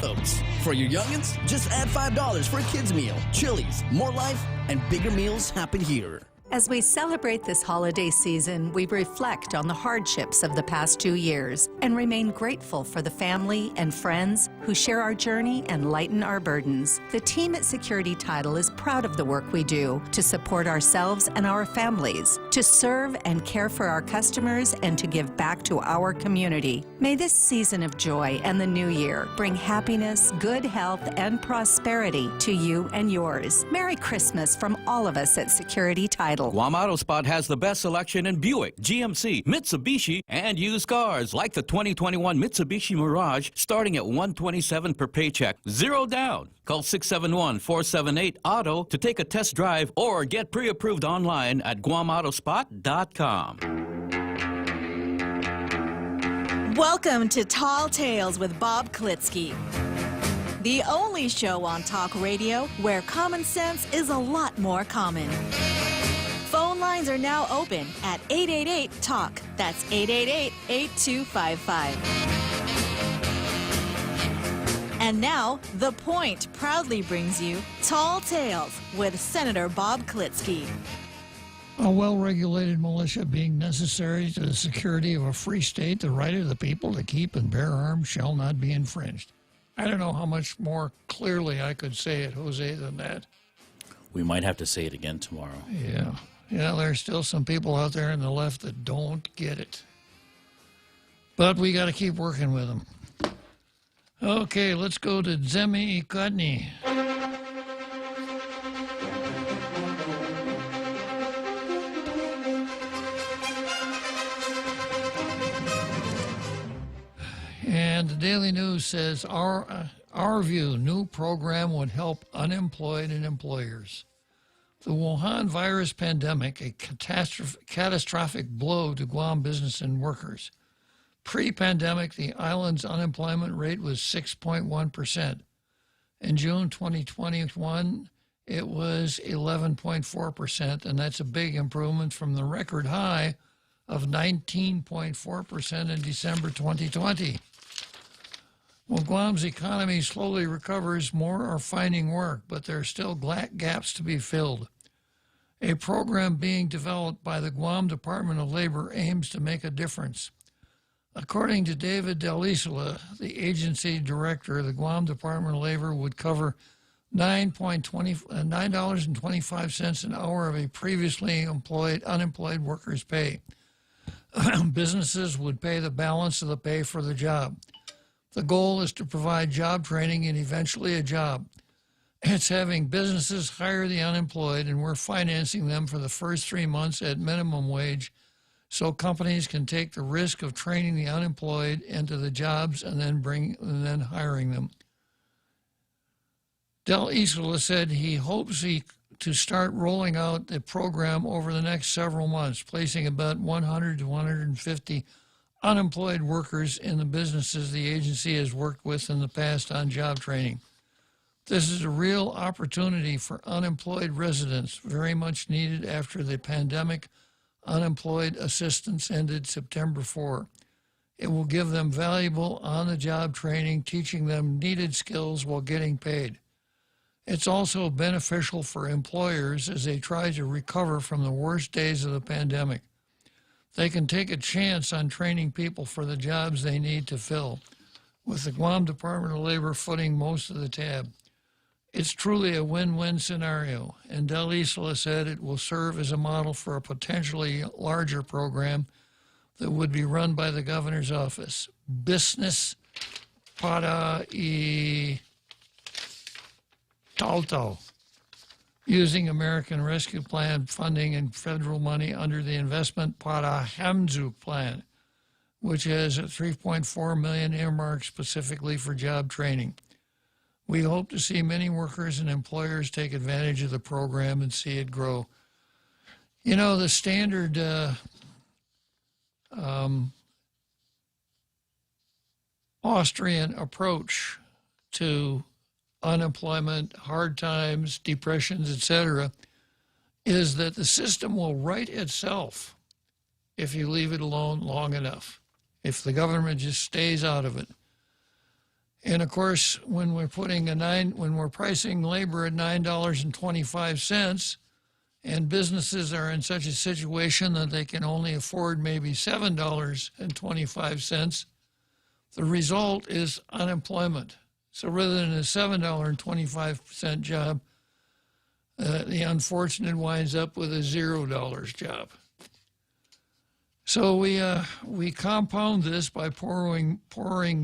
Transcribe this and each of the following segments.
Those. For your youngins, just add $5 for a kid's meal. Chili's, more life, and bigger meals happen here. As we celebrate this holiday season, we reflect on the hardships of the past 2 years and remain grateful for the family and friends who share our journey and lighten our burdens. The team at Security Title is proud of the work we do to support ourselves and our families, to serve and care for our customers, and to give back to our community. May this season of joy and the new year bring happiness, good health, and prosperity to you and yours. Merry Christmas from all of us at Security Title. Guam Auto Spot has the best selection in Buick, GMC, Mitsubishi, and used cars like the 2021 Mitsubishi Mirage starting at $127 per paycheck. Zero down. Call 671-478-AUTO to take a test drive or get pre-approved online at GuamAutospot.com. Welcome to Tall Tales with Bob Klitzkie, the only show on talk radio where common sense is a lot more common. Phone lines are now open at 888-TALK. That's 888-8255. And now, The Point proudly brings you Tall Tales with Senator Bob Klitzkie. A well-regulated militia being necessary to the security of a free state, the right of the people to keep and bear arms shall not be infringed. I don't know how much more clearly I could say it, Jose, than that. We might have to say it again tomorrow. Yeah. There's still some people out there on the left that don't get it. But we got to keep working with them. Okay, let's go to Zemi Ikotny. And the Daily News says, our view, new program would help unemployed and employers. The Wuhan virus pandemic, a catastrophic blow to Guam business and workers. Pre-pandemic, the island's unemployment rate was 6.1%. In June 2021, it was 11.4%, and that's a big improvement from the record high of 19.4% in December 2020. While Guam's economy slowly recovers, more are finding work, but there are still gaps to be filled. A program being developed by the Guam Department of Labor aims to make a difference. According to David Del Isola, the agency director, the Guam Department of Labor would cover $9.25 an hour of a previously unemployed worker's pay. Businesses would pay the balance of the pay for the job. The goal is to provide job training and eventually a job. It's having businesses hire the unemployed, and we're financing them for the first 3 months at minimum wage so companies can take the risk of training the unemployed into the jobs and then hiring them. Del Isola said he hopes to start rolling out the program over the next several months, placing about 100 to 150 unemployed workers in the businesses the agency has worked with in the past on job training. This is a real opportunity for unemployed residents, very much needed after the pandemic. Unemployed assistance ended September 4. It will give them valuable on-the-job training, teaching them needed skills while getting paid. It's also beneficial for employers as they try to recover from the worst days of the pandemic. They can take a chance on training people for the jobs they need to fill, with the Guam Department of Labor footing most of the tab. It's truly a win-win scenario, and Del Isola said it will serve as a model for a potentially larger program that would be run by the governor's office. Business para y Talto, using American Rescue Plan funding and federal money under the Investment para Hamzu plan, which has a $3.4 million earmarked specifically for job training. We hope to see many workers and employers take advantage of the program and see it grow. You know, the standard Austrian approach to unemployment, hard times, depressions, etc., is that the system will right itself if you leave it alone long enough, if the government just stays out of it. And of course, when we're pricing labor at $9.25, and businesses are in such a situation that they can only afford maybe $7.25, the result is unemployment. So rather than a $7.25 job, the unfortunate winds up with a $0 job. So we compound this by pouring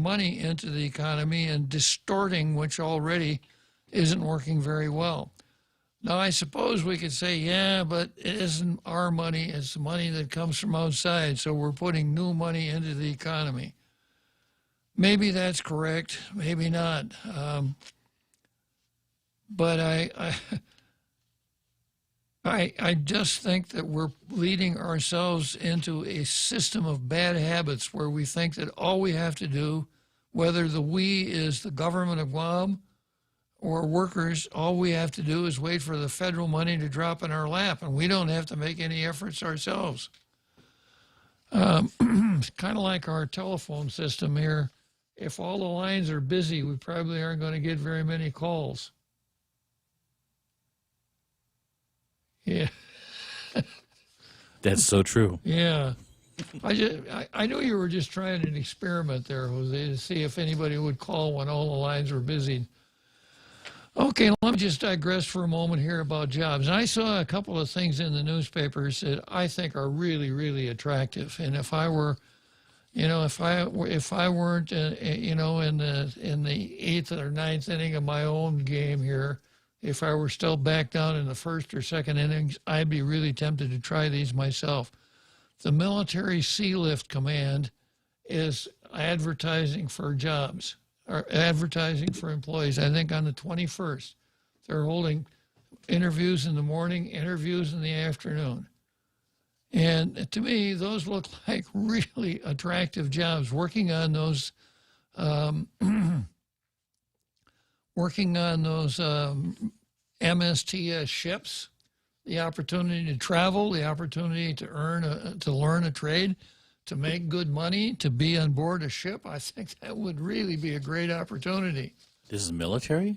money into the economy and distorting which already isn't working very well. Now, I suppose we could say, yeah, but it isn't our money, it's the money that comes from outside, so we're putting new money into the economy. Maybe that's correct, maybe not. But I just think that we're leading ourselves into a system of bad habits where we think that all we have to do, whether the we is the government of Guam or workers, all we have to do is wait for the federal money to drop in our lap, and we don't have to make any efforts ourselves. It's kind of like our telephone system here. If all the lines are busy, we probably aren't going to get very many calls. Yeah. That's so true. Yeah. I knew you were just trying an experiment there, Jose, to see if anybody would call when all the lines were busy. Okay, let me just digress for a moment here about jobs. I saw a couple of things in the newspapers that I think are really, really attractive. And if I were, if I weren't, in the eighth or ninth inning of my own game here, if I were still back down in the first or second innings, I'd be really tempted to try these myself. The Military Sea Lift Command is advertising for jobs, or advertising for employees. I think on the 21st, they're holding interviews in the morning, interviews in the afternoon. And to me, those look like really attractive jobs. Working on those MSTS ships, the opportunity to travel, the opportunity to learn a trade, to make good money, to be on board a ship. I think that would really be a great opportunity. This is military?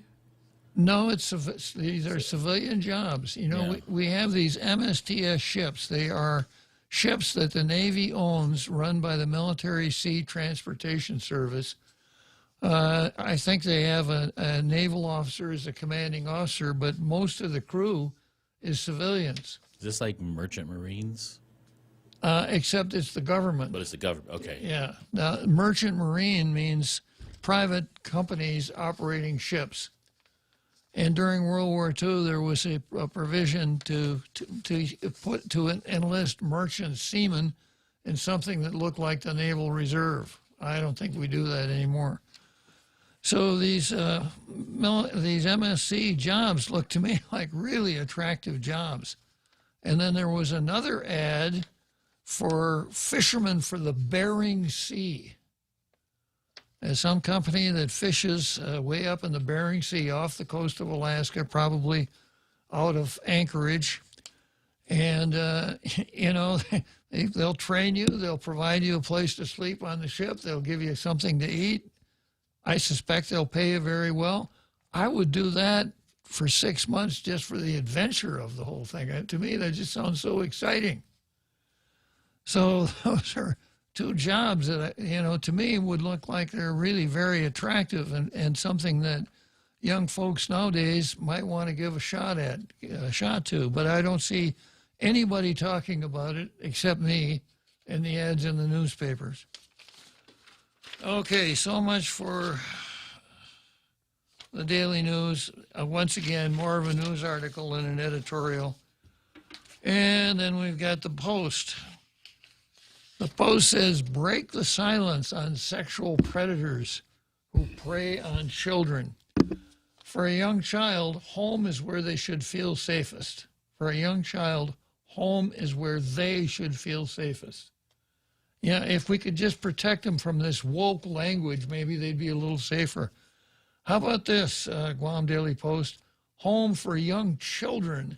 No, these are civilian jobs. We have these MSTS ships. They are ships that the Navy owns, run by the Military Sea Transportation Service. I think they have a naval officer as a commanding officer, but most of the crew is civilians. Is this like merchant marines? Except it's the government. But it's the government, okay. Yeah. Now, merchant marine means private companies operating ships. And during World War II, there was a provision to enlist merchant seamen in something that looked like the Naval Reserve. I don't think we do that anymore. So these MSC jobs look to me like really attractive jobs. And then there was another ad for fishermen for the Bering Sea. There's some company that fishes way up in the Bering Sea off the coast of Alaska, probably out of Anchorage. And, they'll train you. They'll provide you a place to sleep on the ship. They'll give you something to eat. I suspect they'll pay you very well. I would do that for 6 months just for the adventure of the whole thing. To me, that just sounds so exciting. So those are two jobs that, to me would look like they're really very attractive and something that young folks nowadays might want to give a shot to. But I don't see anybody talking about it except me and the ads in the newspapers. Okay, so much for the Daily News. Once again, more of a news article than an editorial. And then we've got the Post. The Post says, break the silence on sexual predators who prey on children. For a young child, home is where they should feel safest. For a young child, home is where they should feel safest. Yeah, if we could just protect them from this woke language, maybe they'd be a little safer. How about this, Guam Daily Post? Home for young children,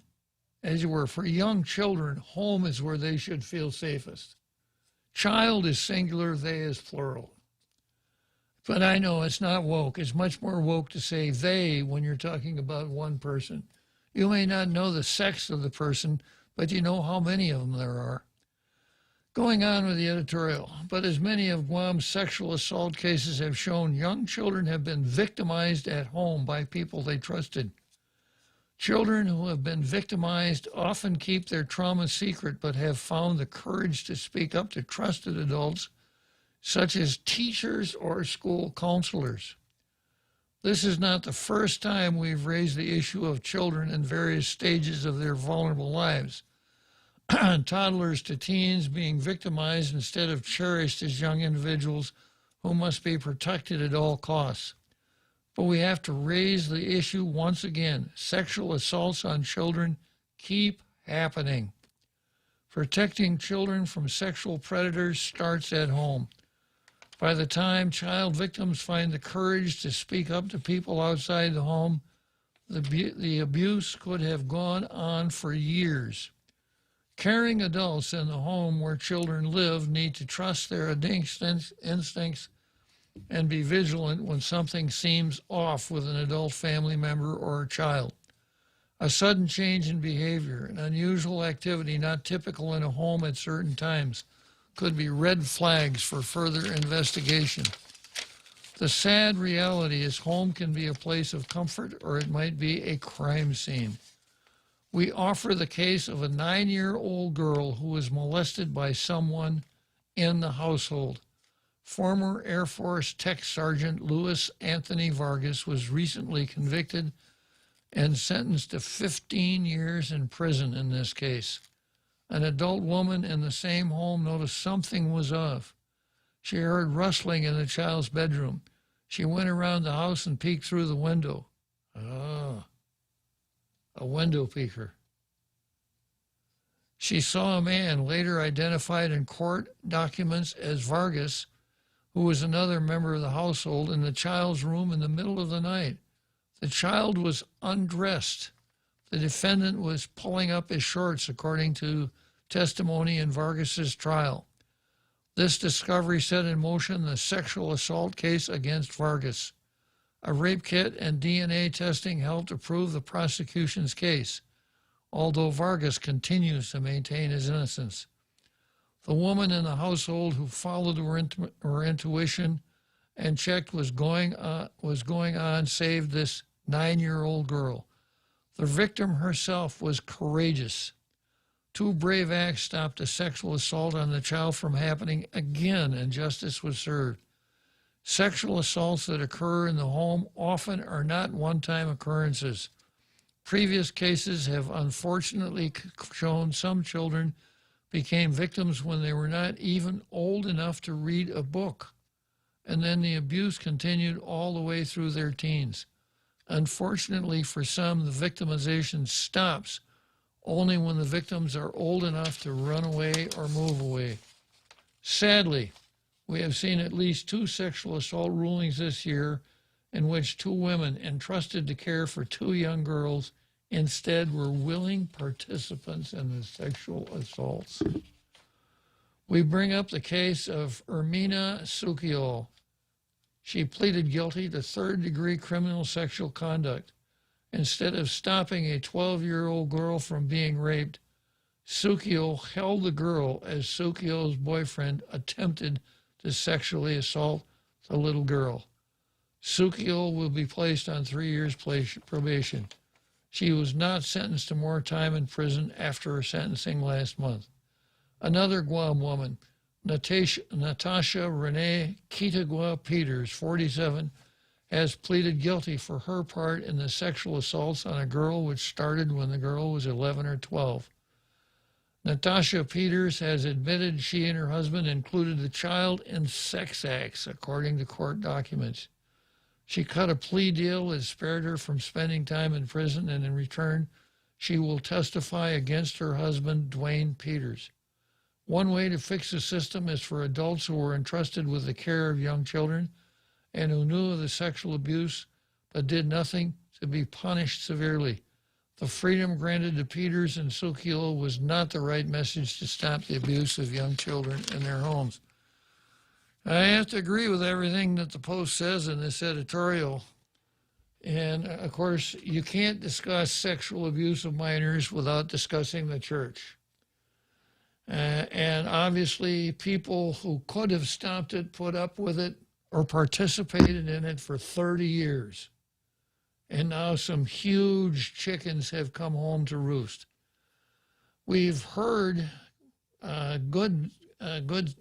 as you were, for young children, home is where they should feel safest. Child is singular, they is plural. But I know it's not woke. It's much more woke to say they when you're talking about one person. You may not know the sex of the person, but you know how many of them there are. Going on with the editorial, but as many of Guam's sexual assault cases have shown, young children have been victimized at home by people they trusted. Children who have been victimized often keep their trauma secret, but have found the courage to speak up to trusted adults, such as teachers or school counselors. This is not the first time we've raised the issue of children in various stages of their vulnerable lives. Toddlers to teens being victimized instead of cherished as young individuals who must be protected at all costs. But we have to raise the issue once again. Sexual assaults on children keep happening. Protecting children from sexual predators starts at home. By the time child victims find the courage to speak up to people outside the home, the abuse could have gone on for years. Caring adults in the home where children live need to trust their instincts and be vigilant when something seems off with an adult family member or a child. A sudden change in behavior, an unusual activity not typical in a home at certain times, could be red flags for further investigation. The sad reality is home can be a place of comfort or it might be a crime scene. We offer the case of a 9-year-old girl who was molested by someone in the household. Former Air Force Tech Sergeant Louis Anthony Vargas was recently convicted and sentenced to 15 years in prison in this case. An adult woman in the same home noticed something was off. She heard rustling in the child's bedroom. She went around the house and peeked through the window. A window peeker. She saw a man later identified in court documents as Vargas, who was another member of the household, in the child's room in the middle of the night. The child was undressed. The defendant was pulling up his shorts, according to testimony in Vargas's trial. This discovery set in motion the sexual assault case against Vargas. A rape kit and DNA testing helped to prove the prosecution's case, although Vargas continues to maintain his innocence. The woman in the household who followed her intuition and checked was going on saved this 9-year-old girl. The victim herself was courageous. 2 brave acts stopped a sexual assault on the child from happening again, and justice was served. Sexual assaults that occur in the home often are not one-time occurrences. Previous cases have unfortunately shown some children became victims when they were not even old enough to read a book, and then the abuse continued all the way through their teens. Unfortunately for some, the victimization stops only when the victims are old enough to run away or move away. Sadly, we have seen at least 2 sexual assault rulings this year in which 2 women entrusted to care for 2 young girls instead were willing participants in the sexual assaults. We bring up the case of Ermina Sukiol. She pleaded guilty to 3rd-degree criminal sexual conduct. Instead of stopping a 12-year-old girl from being raped, Sukiol held the girl as Sukiol's boyfriend attempted to sexually assault the little girl. Sukiol will be placed on 3 years probation. She was not sentenced to more time in prison after her sentencing last month. Another Guam woman, Natasha Renee Kitagua Peters, 47, has pleaded guilty for her part in the sexual assaults on a girl which started when the girl was 11 or 12. Natasha Peters has admitted she and her husband included the child in sex acts, according to court documents. She cut a plea deal that spared her from spending time in prison, and in return, she will testify against her husband, Dwayne Peters. One way to fix the system is for adults who were entrusted with the care of young children and who knew of the sexual abuse but did nothing to be punished severely. The freedom granted to Peters and Sukiol was not the right message to stop the abuse of young children in their homes. I have to agree with everything that the Post says in this editorial. And of course, you can't discuss sexual abuse of minors without discussing the church. And obviously, people who could have stopped it, put up with it, or participated in it for 30 years. And now some huge chickens have come home to roost. We've heard good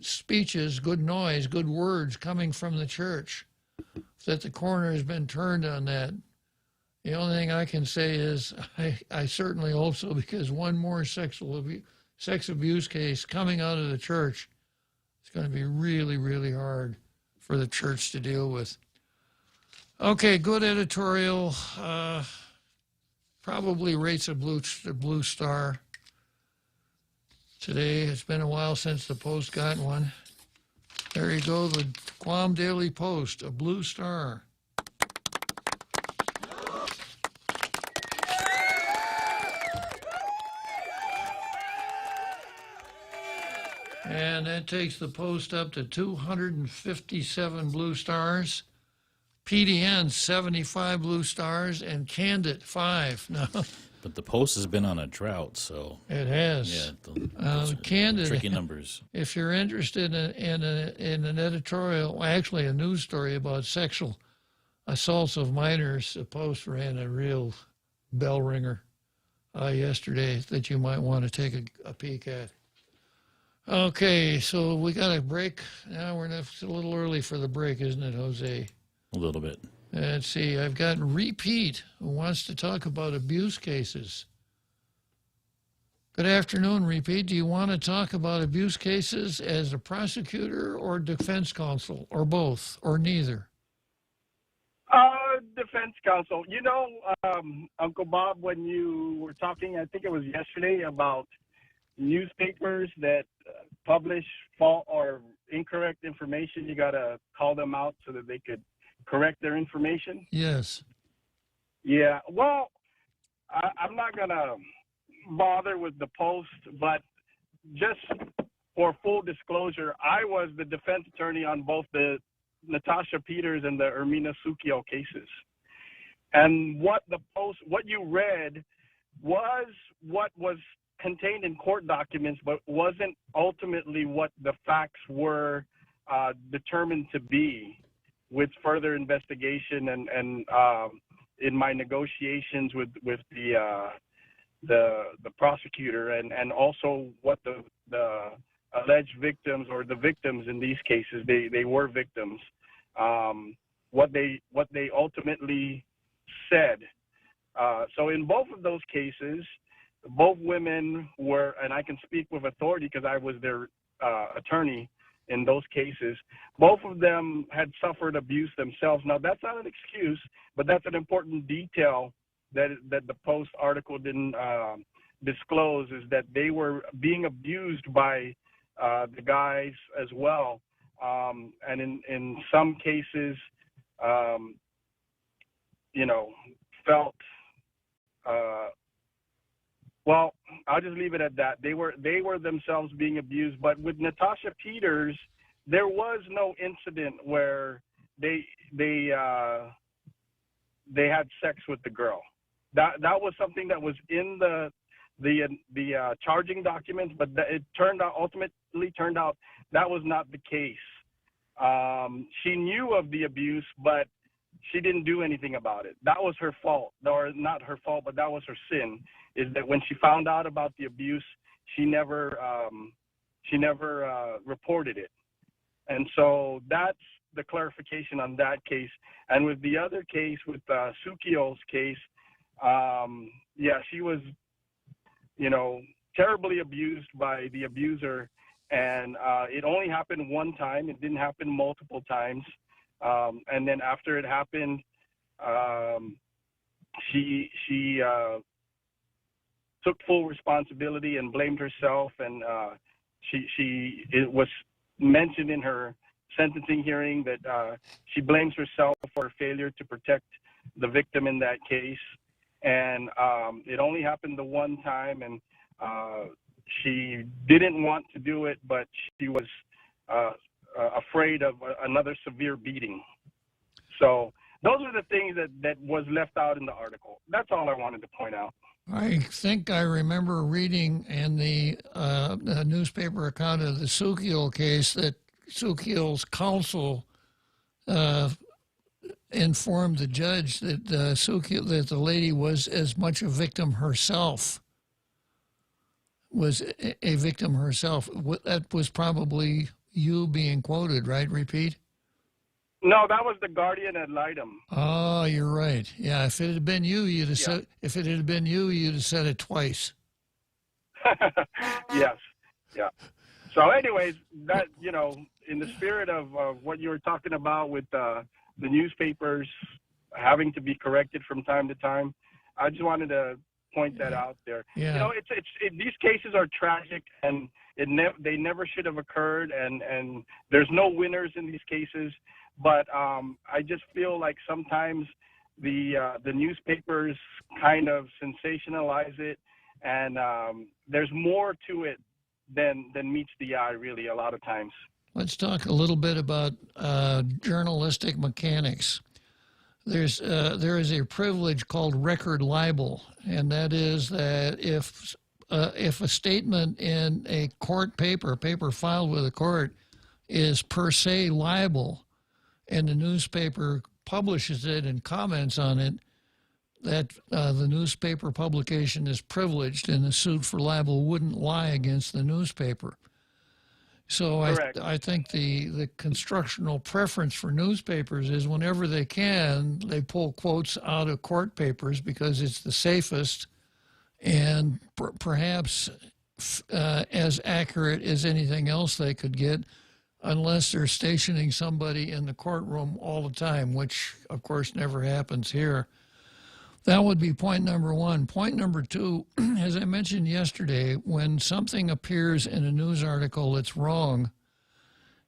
speeches, good noise, good words coming from the church, that the corner has been turned on that. The only thing I can say is I certainly hope so, because one more sex abuse case coming out of the church is going to be really, really hard for the church to deal with. Okay, good editorial. Probably rates a blue star. Today, it's been a while since the Post got one. There you go, the Guam Daily Post, a blue star. And that takes the Post up to 257 blue stars. PDN, 75 blue stars, and Candid, 5. No. But the Post has been on a drought, so It has. yeah, those are Candid, tricky numbers. if you're interested in an editorial, actually a news story about sexual assaults of minors, the Post ran a real bell ringer yesterday that you might want to take a peek at. Okay, so we got a break. Now it's a little early for the break, isn't it, Jose? A little bit. Let's see, I've got Repeat who wants to talk about abuse cases. Good afternoon, Repeat. Do you want to talk about abuse cases as a prosecutor or defense counsel, or both, or neither? Defense counsel. You know, Uncle Bob, when you were talking, I think it was yesterday, about newspapers that publish false or incorrect information, you got to call them out so that they could correct their information. Yes. Yeah, well, I'm not going to bother with the Post, but just for full disclosure, I was the defense attorney on both the Natasha Peters and the Ermina Sukio cases. And what you read was what was contained in court documents, but wasn't ultimately what the facts were determined to be with further investigation and in my negotiations with the prosecutor and also what the alleged victims, or the victims in these cases, they were victims, what they ultimately said. So in both of those cases, both women were, and I can speak with authority because I was their attorney in those cases, both of them had suffered abuse themselves. Now, that's not an excuse, but that's an important detail that the Post article didn't disclose, is that they were being abused by the guys as well. And in some cases, felt, well, I'll just leave it at that. They were themselves being abused. But with Natasha Peters, there was no incident where they had sex with the girl. That was something that was in the charging documents, but it ultimately turned out that was not the case. She knew of the abuse, but she didn't do anything about it. That was her fault, or not her fault, but that was her sin, is that when she found out about the abuse, she never reported it. And so that's the clarification on that case. And with the other case, with Sukio's case, she was, terribly abused by the abuser. And it only happened one time. It didn't happen multiple times. And then after it happened, she took full responsibility and blamed herself. And it was mentioned in her sentencing hearing that she blames herself for her failure to protect the victim in that case. And it only happened the one time, and she didn't want to do it, but she was afraid of another severe beating. So those are the things that was left out in the article. That's all I wanted to point out. I think I remember reading in the newspaper account of the Sukiel case that Sukiel's counsel informed the judge that that the lady was as much a victim herself. Was a victim herself. That was probably you being quoted, right? Repeat. No, that was the Guardian ad litem. Oh, you're right. Yeah, if it had been you, you'd have said. If it had been you, you'd have said it twice. Yes. Yeah. So, anyways, that in the spirit of what you were talking about with the newspapers having to be corrected from time to time, I just wanted to point that out there. Yeah. These cases are tragic, and they never should have occurred, and there's no winners in these cases. But I just feel like sometimes the newspapers kind of sensationalize it, and there's more to it than meets the eye, really, a lot of times. Let's talk a little bit about journalistic mechanics. There is a privilege called record libel, and that is that if a statement in a court paper filed with a court, is per se liable, and the newspaper publishes it and comments on it, that the newspaper publication is privileged, and the suit for libel wouldn't lie against the newspaper. So I think the constructional preference for newspapers is whenever they can, they pull quotes out of court papers because it's the safest and perhaps as accurate as anything else they could get, unless they're stationing somebody in the courtroom all the time, which, of course, never happens here. That would be point number one. Point number two, as I mentioned yesterday, when something appears in a news article that's wrong,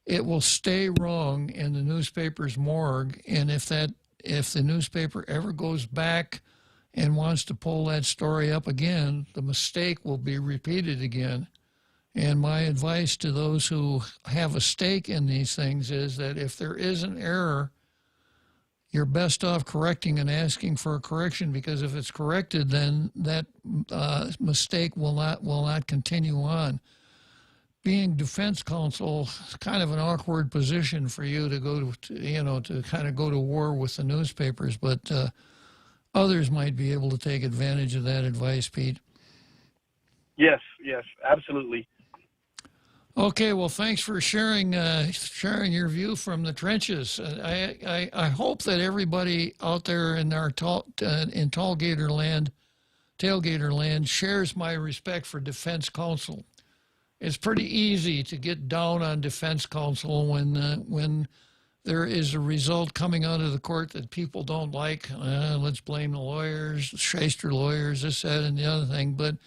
it will stay wrong in the newspaper's morgue, and if the newspaper ever goes back and wants to pull that story up again, the mistake will be repeated again. And my advice to those who have a stake in these things is that if there is an error, you're best off correcting and asking for a correction, because if it's corrected, then that mistake will not continue on. Being defense counsel is kind of an awkward position for you to go to kind of go to war with the newspapers, but others might be able to take advantage of that advice, Pete. Yes, absolutely. Okay, well, thanks for sharing your view from the trenches. I hope that everybody out there in our tailgater land shares my respect for defense counsel. It's pretty easy to get down on defense counsel when there is a result coming out of the court that people don't like. Let's blame the lawyers, shyster lawyers, this, that, and the other thing. But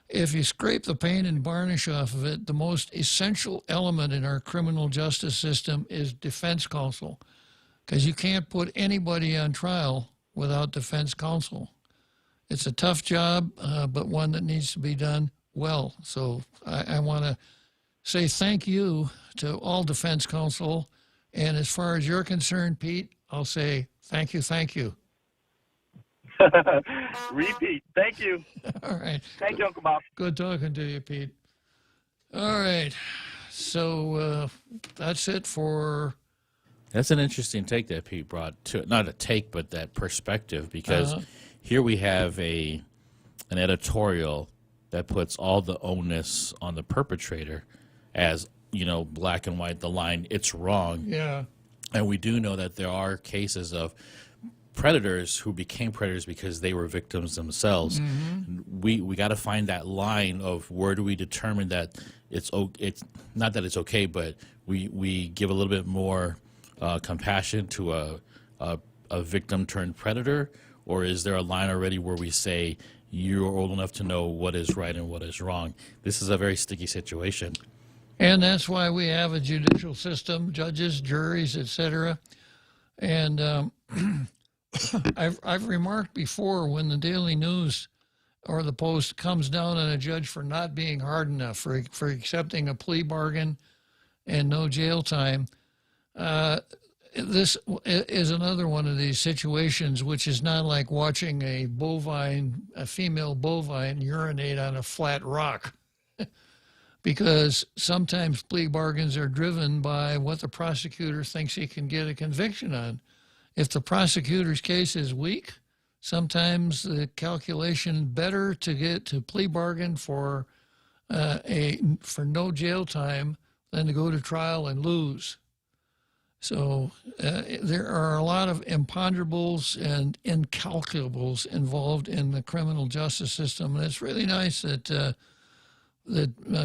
if you scrape the paint and varnish off of it, the most essential element in our criminal justice system is defense counsel, because you can't put anybody on trial without defense counsel. It's a tough job, but one that needs to be done well. So I want to say thank you to all defense counsel. And as far as you're concerned, Pete, I'll say thank you. Repeat. Thank you. All right. Thank you, Uncle Bob. Good talking to you, Pete. All right. So that's it for... That's an interesting take that Pete brought to it. Not a take, but that perspective, because here we have an editorial that puts all the onus on the perpetrator as, black and white, the line, it's wrong. Yeah. And we do know that there are cases of predators who became predators because they were victims themselves. Mm-hmm. We got to find that line of where do we determine that it's not that it's okay, but we give a little bit more compassion to a victim turned predator, or is there a line already where we say you're old enough to know what is right and what is wrong? This is a very sticky situation. And that's why we have a judicial system, judges, juries, etc. And I've remarked before, when the Daily News or the Post comes down on a judge for not being hard enough, for accepting a plea bargain and no jail time. This is another one of these situations which is not like watching a female bovine urinate on a flat rock. Because sometimes plea bargains are driven by what the prosecutor thinks he can get a conviction on. If the prosecutor's case is weak, sometimes the calculation better to get to plea bargain for no jail time than to go to trial and lose. So there are a lot of imponderables and incalculables involved in the criminal justice system, and it's really nice that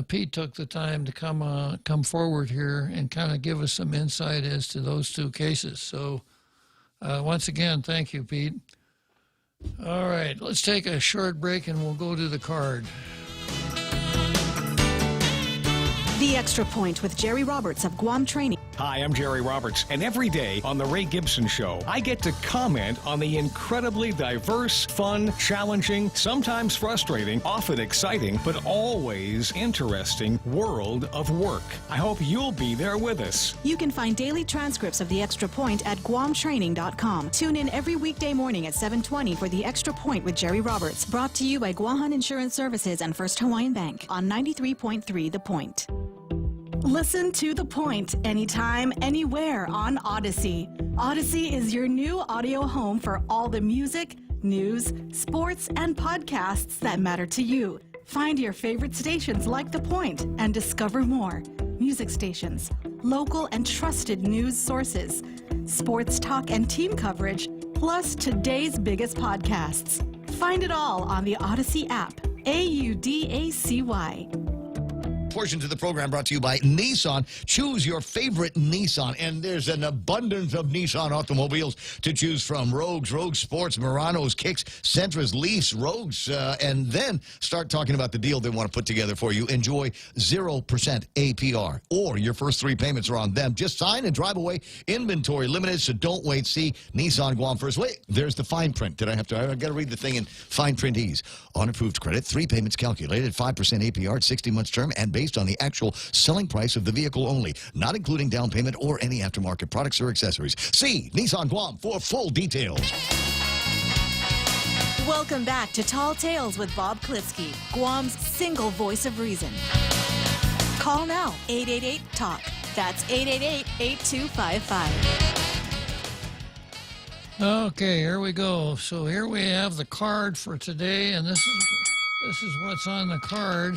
Pete took the time to come forward here and kind of give us some insight as to those two cases. So once again, thank you, Pete. All right, let's take a short break and we'll go to the card. The Extra Point with Jerry Roberts of Guam Training. Hi, I'm Jerry Roberts, and every day on The Ray Gibson Show, I get to comment on the incredibly diverse, fun, challenging, sometimes frustrating, often exciting, but always interesting world of work. I hope you'll be there with us. You can find daily transcripts of The Extra Point at guamtraining.com. Tune in every weekday morning at 7:20 for The Extra Point with Jerry Roberts, brought to you by Guahan Insurance Services and First Hawaiian Bank on 93.3 The Point. Listen to The Point anytime, anywhere on Odyssey. Odyssey is your new audio home for all the music, news, sports, and podcasts that matter to you. Find your favorite stations like The Point and discover more. Music stations, local and trusted news sources, sports talk and team coverage, plus today's biggest podcasts. Find it all on the Odyssey app. AUDACY. Portions of the program brought to you by Nissan. Choose your favorite Nissan, and there's an abundance of Nissan automobiles to choose from. Rogues, Rogue Sports, Muranos, Kicks, Sentras, Leafs, Rogues, and then start talking about the deal they want to put together for you. Enjoy 0% APR, or your first 3 payments are on them. Just sign and drive away. Inventory limited, so don't wait. See Nissan Guam first. Wait, there's the fine print. I got to read the thing in fine print ease. On approved credit, 3 payments calculated, 5% APR, 60 months term, and based on the actual selling price of the vehicle only, not including down payment or any aftermarket products or accessories. See Nissan Guam for full details. Welcome back to Tall Tales with Bob Klitzkie, Guam's single voice of reason. Call now, 888-TALK. That's 888-8255. Okay, here we go. So here we have the card for today, and this is what's on the card.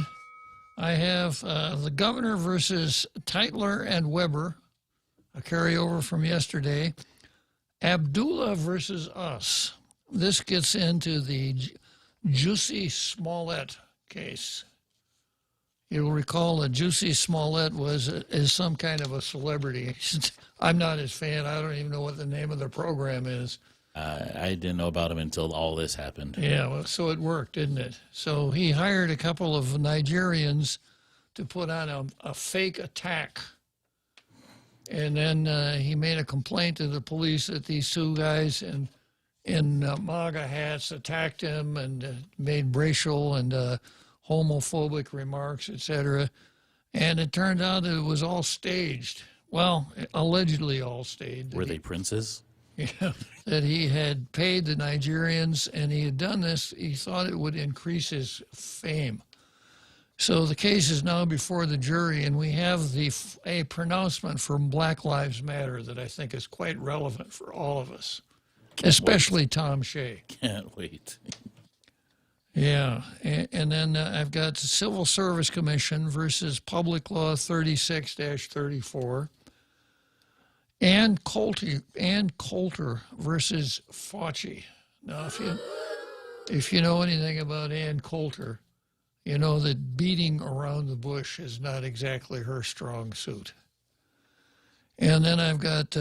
I have the governor versus Teitler and Weber, a carryover from yesterday. Abdullah versus us. This gets into the Jussie Smollett case. You'll recall that Jussie Smollett is some kind of a celebrity. I'm not his fan. I don't even know what the name of the program is. I didn't know about him until all this happened. Yeah, well, so it worked, didn't it? So he hired a couple of Nigerians to put on a fake attack. And then he made a complaint to the police that these 2 guys in MAGA hats attacked him and made racial and homophobic remarks, etc. And it turned out that it was all staged. Well, allegedly all staged. Were they princes? Yeah, that he had paid the Nigerians, and he had done this. He thought it would increase his fame. So the case is now before the jury, and we have a pronouncement from Black Lives Matter that I think is quite relevant for all of us, especially Tom Shea. Can't wait. Yeah, and then I've got the Civil Service Commission versus Public Law 36-34. Ann Coulter versus Fauci. Now, if you know anything about Ann Coulter, you know that beating around the bush is not exactly her strong suit. And then I've got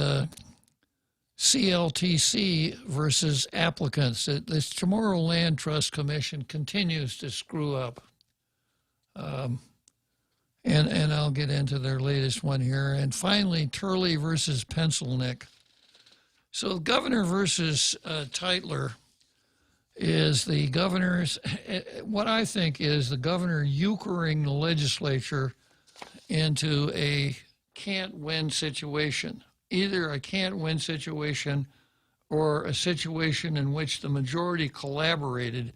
CLTC versus applicants. This Chamorro Land Trust Commission continues to screw up. And I'll get into their latest one here. And finally, Turley versus Pencilneck. So governor versus Teitler is the governor's, what I think is the governor euchering the legislature into a can't-win situation, either a can't-win situation or a situation in which the majority collaborated,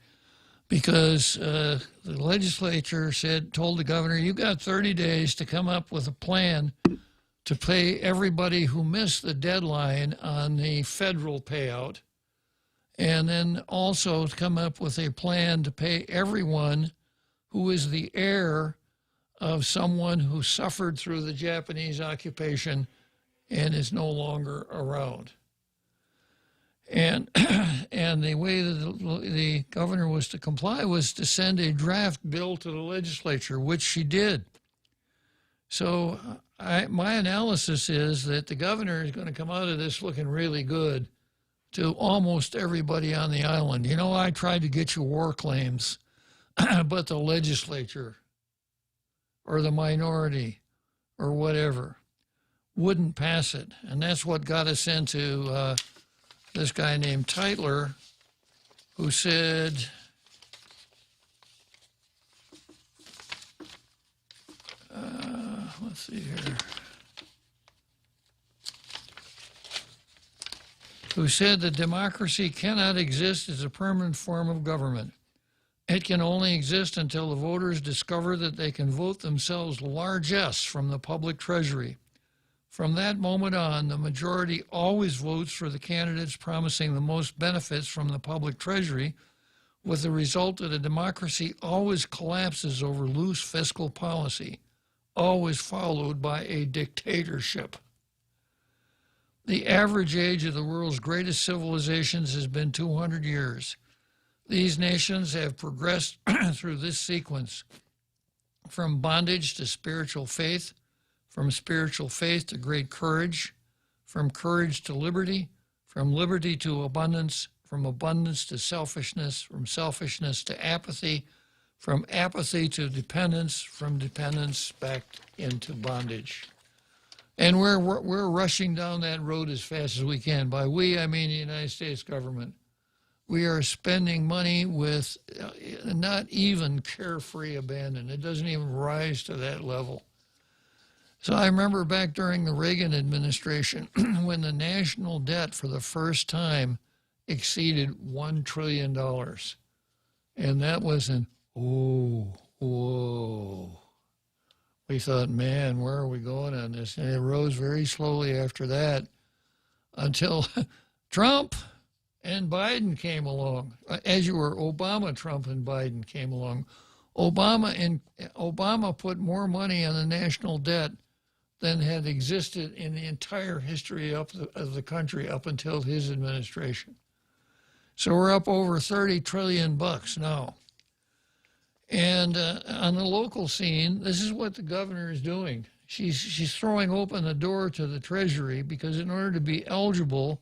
because the legislature told the governor, you got 30 days to come up with a plan to pay everybody who missed the deadline on the federal payout, and then also to come up with a plan to pay everyone who is the heir of someone who suffered through the Japanese occupation and is no longer around. And and the way that the governor was to comply was to send a draft bill to the legislature, which she did. So my analysis is that the governor is going to come out of this looking really good to almost everybody on the island. You know, I tried to get you war claims, but the legislature or the minority or whatever wouldn't pass it. And that's what got us into this guy named Tytler, who said, let's see here, who said that democracy cannot exist as a permanent form of government. It can only exist until the voters discover that they can vote themselves largesse from the public treasury. From that moment on, the majority always votes for the candidates promising the most benefits from the public treasury, with the result that a democracy always collapses over loose fiscal policy, always followed by a dictatorship. The average age of the world's greatest civilizations has been 200 years. These nations have progressed through this sequence, from bondage to spiritual faith, from spiritual faith to great courage, from courage to liberty, from liberty to abundance, from abundance to selfishness, from selfishness to apathy, from apathy to dependence, from dependence back into bondage. And we're rushing down that road as fast as we can. By we, I mean the United States government. We are spending money with not even carefree abandon. It doesn't even rise to that level. So I remember back during the Reagan administration when the national debt for the first time exceeded $1 trillion. And that was whoa. We thought, man, where are we going on this? And it rose very slowly after that until Trump and Biden came along. As you were, Obama, Trump, and Biden came along. Obama put more money on the national debt than had existed in the entire history of the country up until his administration. So we're up over $30 trillion now. And on the local scene, this is what the governor is doing. She's throwing open the door to the Treasury, because in order to be eligible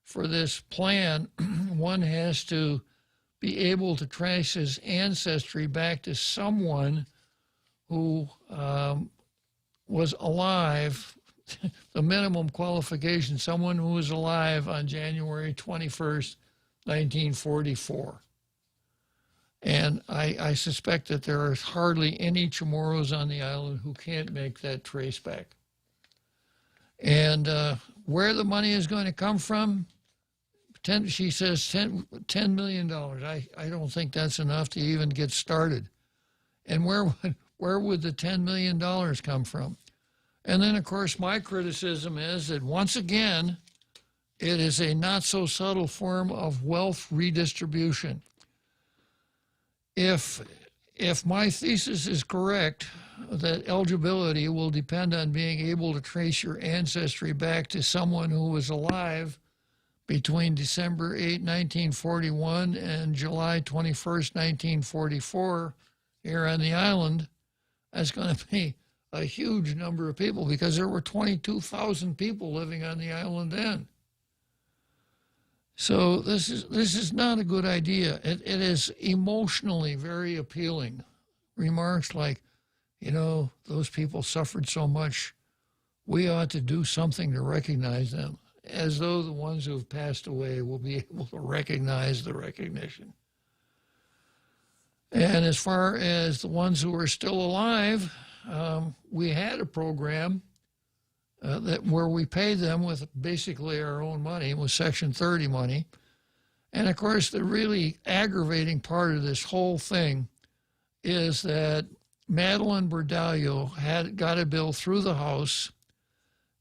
for this plan, one has to be able to trace his ancestry back to someone who was alive, the minimum qualification, someone who was alive on January 21st, 1944. And I suspect that there are hardly any Chamorros on the island who can't make that trace back. And where the money is going to come from, she says $10 million. I don't think that's enough to even get started. And where would the $10 million come from? And then, of course, my criticism is that, once again, it is a not-so-subtle form of wealth redistribution. If my thesis is correct, that eligibility will depend on being able to trace your ancestry back to someone who was alive between December 8, 1941 and July 21st, 1944, here on the island, that's going to be a huge number of people, because there were 22,000 people living on the island then. So this is not a good idea. It is emotionally very appealing. Remarks like, you know, those people suffered so much, we ought to do something to recognize them, as though the ones who have passed away will be able to recognize the recognition. And as far as the ones who are still alive, we had a program where we pay them with basically our own money, with Section 30 money. And of course, the really aggravating part of this whole thing is that Madeline Bordallo got a bill through the House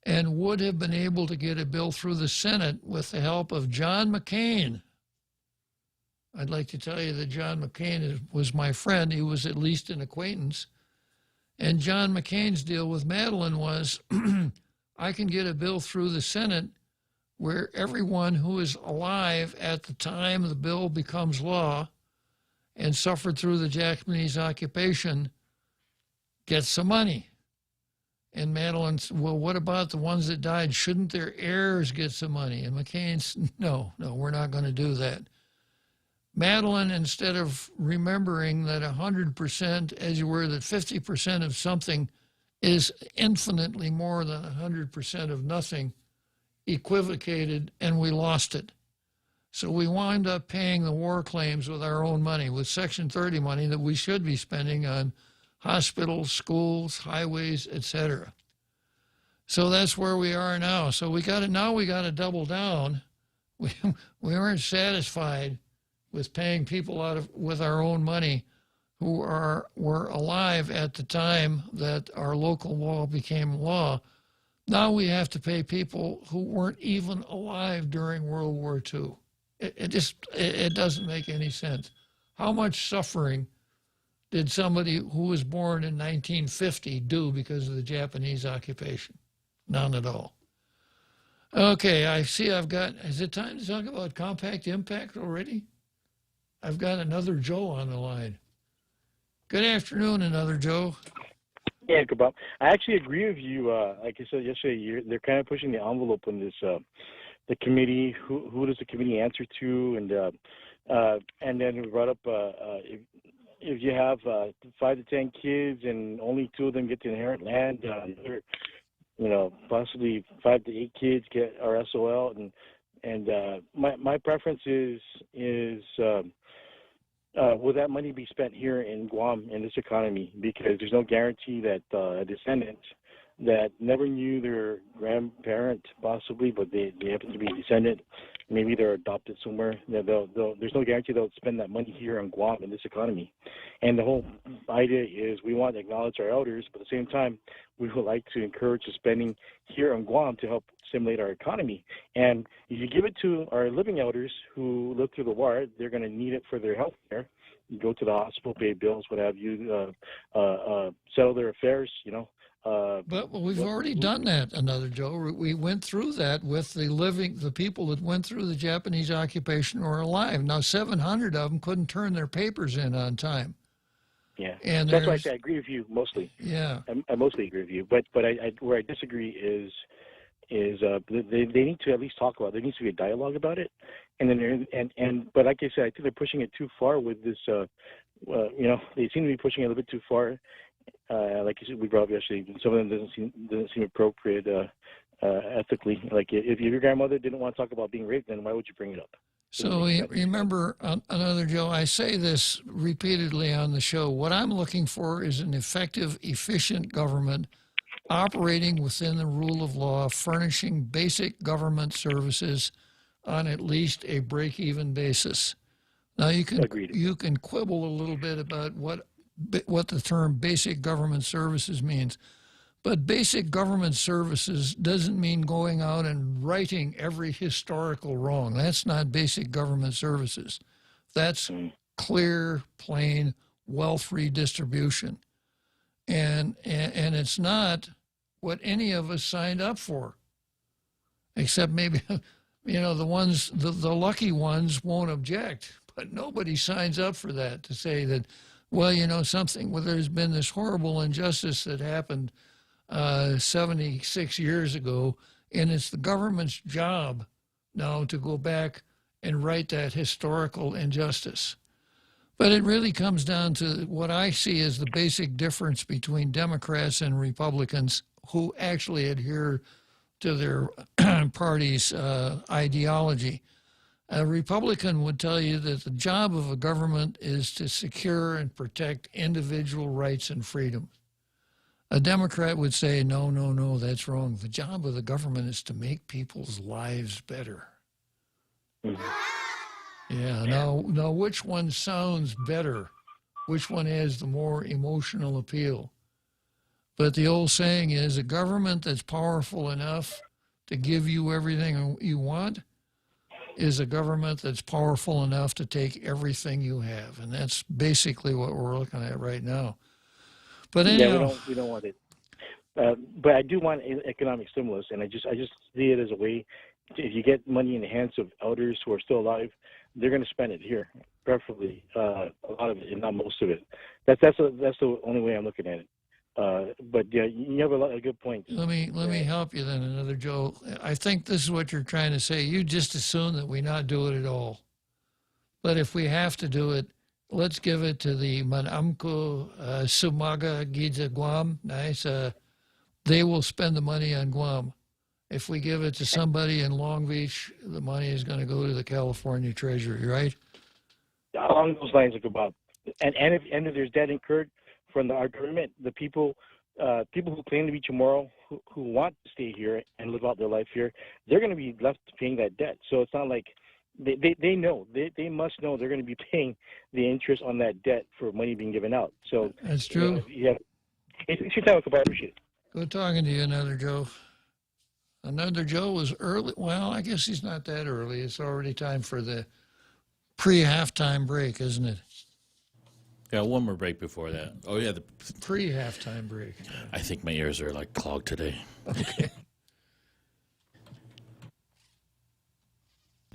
and would have been able to get a bill through the Senate with the help of John McCain. I'd like to tell you that John McCain was my friend. He was at least an acquaintance. And John McCain's deal with Madeline was, I can get a bill through the Senate where everyone who is alive at the time the bill becomes law and suffered through the Japanese occupation gets some money. And Madeline said, well, what about the ones that died? Shouldn't their heirs get some money? And McCain's, no, we're not going to do that. Madeline, instead of remembering that 100%, as you were, that 50% of something is infinitely more than 100% of nothing, equivocated, and we lost it. So we wound up paying the war claims with our own money, with Section 30 money that we should be spending on hospitals, schools, highways, etc. So that's where we are now. So we got to double down. We weren't satisfied with paying people with our own money who were alive at the time that our local law became law. Now we have to pay people who weren't even alive during World War II. It doesn't make any sense. How much suffering did somebody who was born in 1950 do because of the Japanese occupation? None at all. Okay, I see is it time to talk about compact impact already? I've got another Joe on the line. Good afternoon, another Joe. Yeah, good, Bob. I actually agree with you. Like I said yesterday, they're kind of pushing the envelope on this, the committee. Who does the committee answer to? And then we brought up if you have 5 to 10 kids and only 2 of them get to inherit land, possibly 5 to 8 kids get our SOL. And my preference is will that money be spent here in Guam in this economy? Because there's no guarantee that a descendant that never knew their grandparent possibly, but they happen to be a descendant, maybe they're adopted somewhere, there's no guarantee they'll spend that money here in Guam in this economy. And the whole idea is we want to acknowledge our elders, but at the same time, we would like to encourage the spending here in Guam to help stimulate our economy. And if you give it to our living elders who lived through the war, they're going to need it for their health care. You go to the hospital, pay bills, what have you, settle their affairs, But we've already done that, another Joe. We went through that with the people that went through the Japanese occupation were alive. Now, 700 of them couldn't turn their papers in on time. Yeah, and that's why I say I agree with you mostly. Yeah, I mostly agree with you. But where I disagree is they need to at least talk about it. There needs to be a dialogue about it. And then but like I said, I think they're pushing it too far with this. They seem to be pushing it a little bit too far. Like you said, we brought up yesterday, some of them doesn't seem appropriate ethically. Like if your grandmother didn't want to talk about being raped, then why would you bring it up? So remember, another Joe, I say this repeatedly on the show. What I'm looking for is an effective, efficient government operating within the rule of law, furnishing basic government services on at least a break-even basis. Now you can quibble a little bit about what the term basic government services means. But basic government services doesn't mean going out and righting every historical wrong. That's not basic government services. That's clear, plain, wealth redistribution. And it's not what any of us signed up for, except maybe, the lucky ones won't object, but nobody signs up for that, to say that, well, there's been this horrible injustice that happened 76 years ago, and it's the government's job now to go back and right that historical injustice. But it really comes down to what I see as the basic difference between Democrats and Republicans who actually adhere to their party's ideology. A Republican would tell you that the job of a government is to secure and protect individual rights and freedoms. A Democrat would say, no, no, no, that's wrong. The job of the government is to make people's lives better. Yeah, now which one sounds better? Which one has the more emotional appeal? But the old saying is a government that's powerful enough to give you everything you want is a government that's powerful enough to take everything you have. And that's basically what we're looking at right now. But anyhow, yeah, we don't want it. But I do want economic stimulus, and I just see it as a way. If you get money in the hands of elders who are still alive, they're going to spend it here, preferably a lot of it, and not most of it. That's the only way I'm looking at it. But yeah, you have a good point. Let me help you then, another Joe. I think this is what you're trying to say. You just assume that we not do it at all. But if we have to do it, let's give it to the Manamco Sumaga Giza Guam. Nice. They will spend the money on Guam. If we give it to somebody in Long Beach, the money is going to go to the California Treasury, right? Along those lines, Bob. And if there's debt incurred from our government, the people who claim to be Chamorro, who want to stay here and live out their life here, they're going to be left paying that debt. So it's not like they know. They must know they're going to be paying the interest on that debt for money being given out. So that's true. Yeah. It's your time, I appreciate it. Good talking to you, another Joe. Another Joe was early. Well, I guess he's not that early. It's already time for the pre-halftime break, isn't it? Yeah, one more break before that. Oh, yeah. The pre-halftime break. I think my ears are like clogged today. Okay.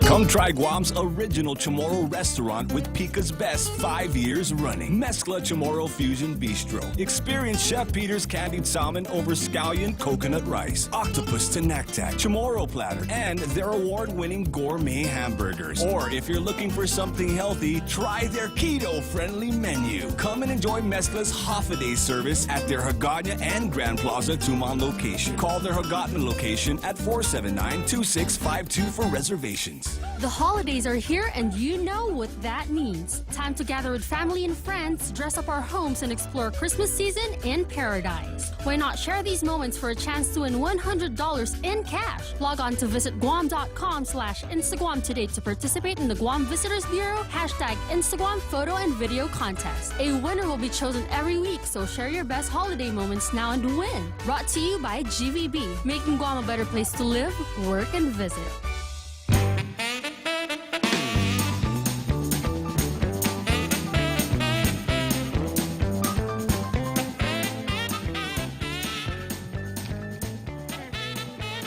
Come try Guam's original Chamorro restaurant with Pica's best 5 years running. Mezcla Chamorro Fusion Bistro. Experience Chef Peter's candied salmon over scallion coconut rice, octopus to naktak, Chamorro platter, and their award-winning gourmet hamburgers. Or if you're looking for something healthy, try their keto-friendly menu. Come and enjoy Mezcla's half-a-day service at their Hagåtña and Grand Plaza Tuman location. Call their Hagåtña location at 479-2652 for reservations. The holidays are here and you know what that means. Time to gather with family and friends, dress up our homes, and explore Christmas season in paradise. Why not share these moments for a chance to win $100 in cash? Log on to visitguam.com/Instagram today to participate in the Guam Visitors Bureau #Instagram photo and video contest. A winner will be chosen every week, so share your best holiday moments now and win. Brought to you by GVB, making Guam a better place to live, work, and visit.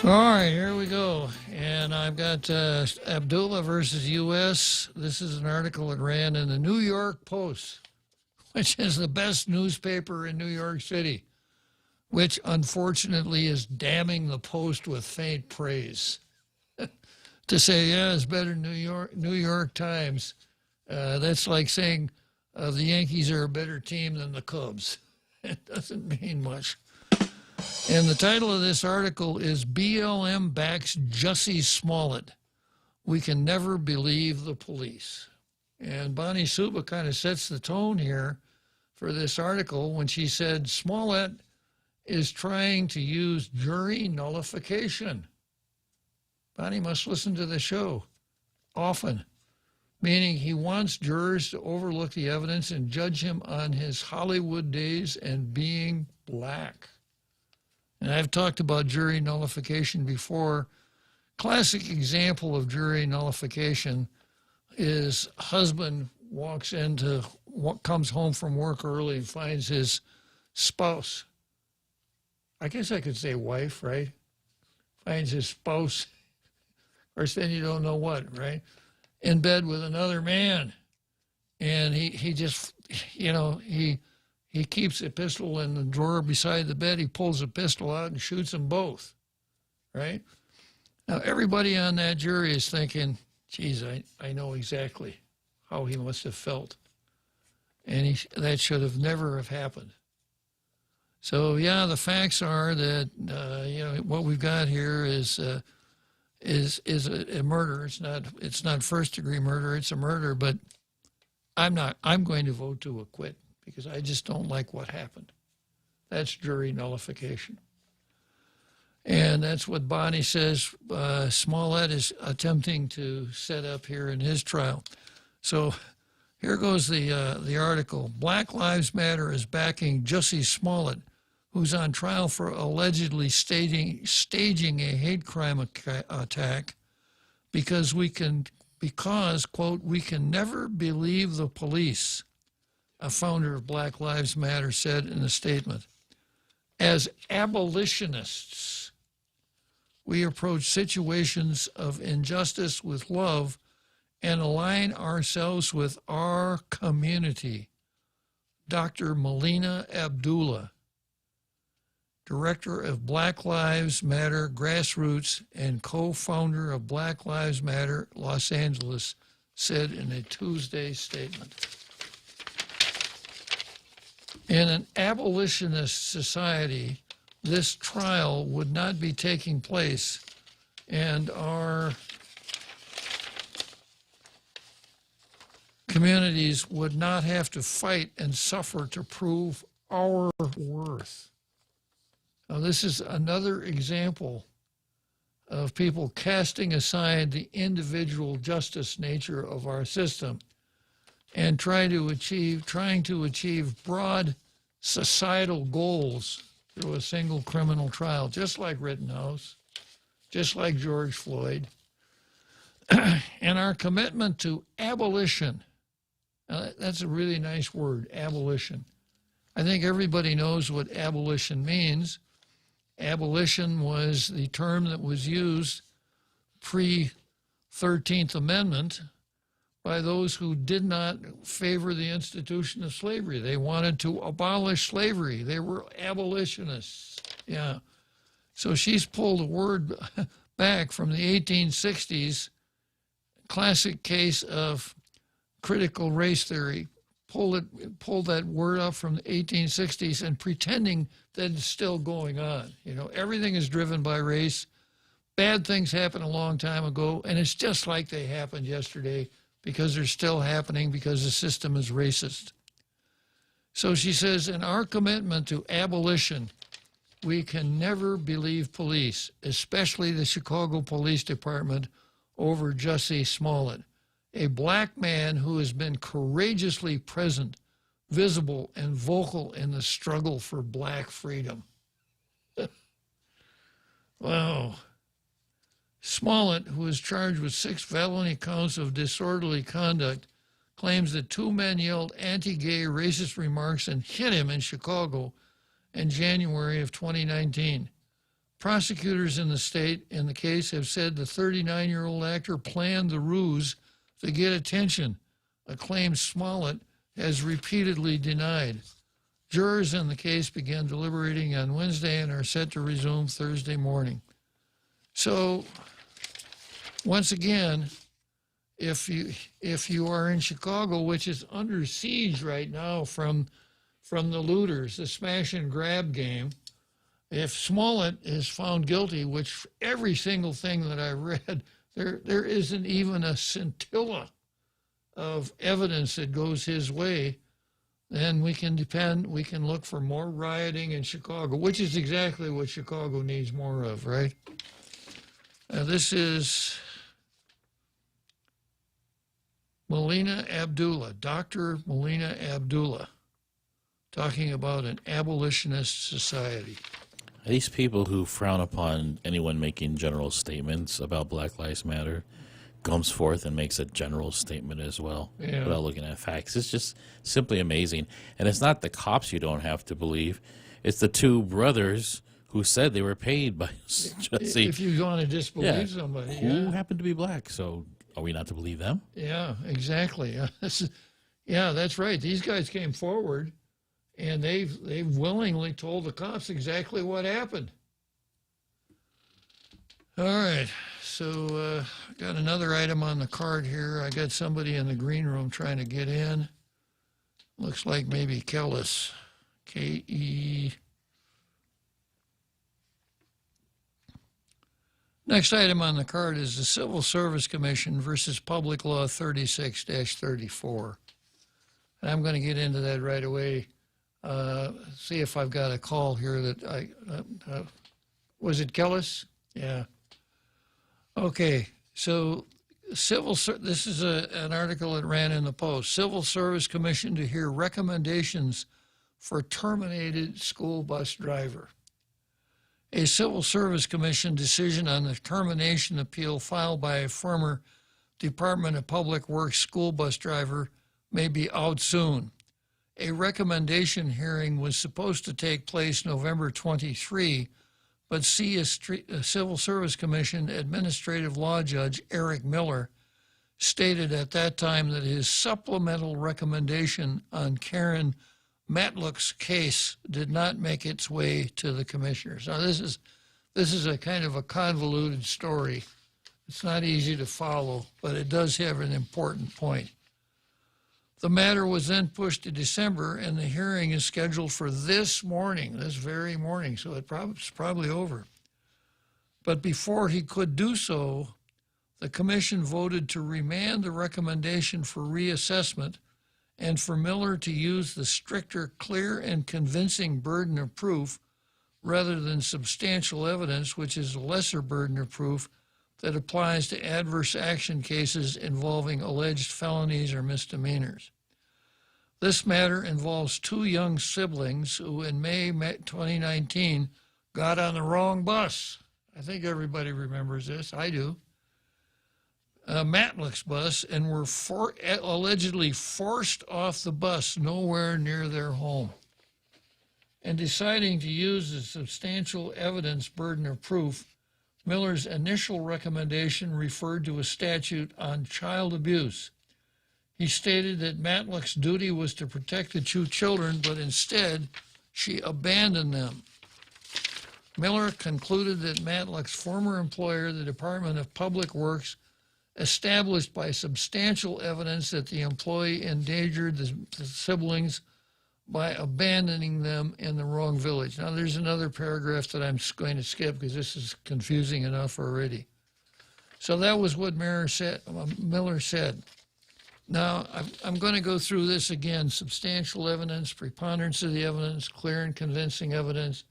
All right, here we go. And I've got Abdullah versus U.S. This is an article that ran in the New York Post, which is the best newspaper in New York City, which unfortunately is damning the Post with faint praise. To say, yeah, it's better than New York Times, that's like saying the Yankees are a better team than the Cubs. It doesn't mean much. And the title of this article is BLM backs Jussie Smollett. We can never believe the police. And Bonnie Suba kind of sets the tone here for this article when she said Smollett is trying to use jury nullification. Bonnie must listen to the show often, meaning he wants jurors to overlook the evidence and judge him on his Hollywood days and being black. And I've talked about jury nullification before. Classic example of jury nullification is husband comes home from work early and finds his spouse. I guess I could say wife, right? Finds his spouse. Of course, then you don't know what, right? In bed with another man. And he just, he keeps a pistol in the drawer beside the bed. He pulls a pistol out and shoots them both, right? Now, everybody on that jury is thinking, geez, I know exactly how he must have felt. And that should have never have happened. So, yeah, the facts are that, what we've got here is a murder. It's not first-degree murder. It's a murder, but I'm going to vote to acquit, because I just don't like what happened. That's jury nullification. And that's what Bonnie says Smollett is attempting to set up here in his trial. So here goes the article. Black Lives Matter is backing Jussie Smollett, who's on trial for allegedly staging a hate crime attack because, quote, we can never believe the police, a founder of Black Lives Matter said in a statement. As abolitionists, we approach situations of injustice with love and align ourselves with our community. Dr. Melina Abdullah, director of Black Lives Matter Grassroots and co-founder of Black Lives Matter Los Angeles, said in a Tuesday statement. In an abolitionist society, this trial would not be taking place, and our communities would not have to fight and suffer to prove our worth. Now, this is another example of people casting aside the individual justice nature of our system and trying to achieve broad societal goals through a single criminal trial, just like Rittenhouse, just like George Floyd. And our commitment to abolition, that's a really nice word, abolition. I think everybody knows what abolition means. Abolition was the term that was used pre-13th Amendment by those who did not favor the institution of slavery. They wanted to abolish slavery. They were abolitionists. Yeah. So she's pulled a word back from the 1860s, classic case of critical race theory. Pulled that word up from the 1860s and pretending that it's still going on. You know, everything is driven by race. Bad things happened a long time ago, and it's just like they happened yesterday because they're still happening because the system is racist. So she says, in our commitment to abolition, we can never believe police, especially the Chicago Police Department, over Jussie Smollett, a black man who has been courageously present, visible, and vocal in the struggle for black freedom. Wow. Smollett, who is charged with 6 felony counts of disorderly conduct, claims that 2 men yelled anti-gay racist remarks and hit him in Chicago in January of 2019. Prosecutors in the state in the case have said the 39-year-old actor planned the ruse to get attention, a claim Smollett has repeatedly denied. Jurors in the case began deliberating on Wednesday and are set to resume Thursday morning. So, once again, if you are in Chicago, which is under siege right now from the looters, the smash and grab game, if Smollett is found guilty, which every single thing that I read, there isn't even a scintilla of evidence that goes his way, then we can look for more rioting in Chicago, which is exactly what Chicago needs more of, right? This is Melina Abdullah, Dr. Melina Abdullah, talking about an abolitionist society. These people who frown upon anyone making general statements about Black Lives Matter comes forth and makes a general statement as well without looking at facts. It's just simply amazing. And it's not the cops you don't have to believe. It's the 2 brothers who said they were paid by Jussie. If you want to disbelieve somebody. Who happened to be black. So are we not to believe them? Yeah, exactly. Yeah, that's right. These guys came forward, and they've willingly told the cops exactly what happened. All right, so I got another item on the card here. I got somebody in the green room trying to get in. Looks like maybe Kellis, K-E. Next item on the card is the Civil Service Commission versus Public Law 36-34. And I'm going to get into that right away. See if I've got a call here that was it Kellis? Yeah. Okay, so this is an article that ran in the Post. Civil Service Commission to hear recommendations for terminated school bus driver. A Civil Service Commission decision on the termination appeal filed by a former Department of Public Works school bus driver may be out soon. A recommendation hearing was supposed to take place November 23, but Civil Service Commission Administrative Law Judge Eric Miller stated at that time that his supplemental recommendation on Karen Matlock's case did not make its way to the commissioners. Now, this is a kind of a convoluted story. It's not easy to follow, but it does have an important point. The matter was then pushed to December, and the hearing is scheduled for this very morning, so it's probably over. But before he could do so, the commission voted to remand the recommendation for reassessment and for Miller to use the stricter, clear, and convincing burden of proof rather than substantial evidence, which is a lesser burden of proof that applies to adverse action cases involving alleged felonies or misdemeanors. This matter involves two young siblings who in May 2019 got on the wrong bus. I think everybody remembers this. I do. Matlock's bus, and were allegedly forced off the bus nowhere near their home. And deciding to use the substantial evidence burden of proof, Miller's initial recommendation referred to a statute on child abuse. He stated that Matlock's duty was to protect the two children, but instead she abandoned them. Miller concluded that Matlock's former employer, the Department of Public Works, established by substantial evidence that the employee endangered the siblings by abandoning them in the wrong village. Now, there's another paragraph that I'm going to skip because this is confusing enough already. So that was what Miller said. Now, I'm going to go through this again. Substantial evidence, preponderance of the evidence, clear and convincing evidence,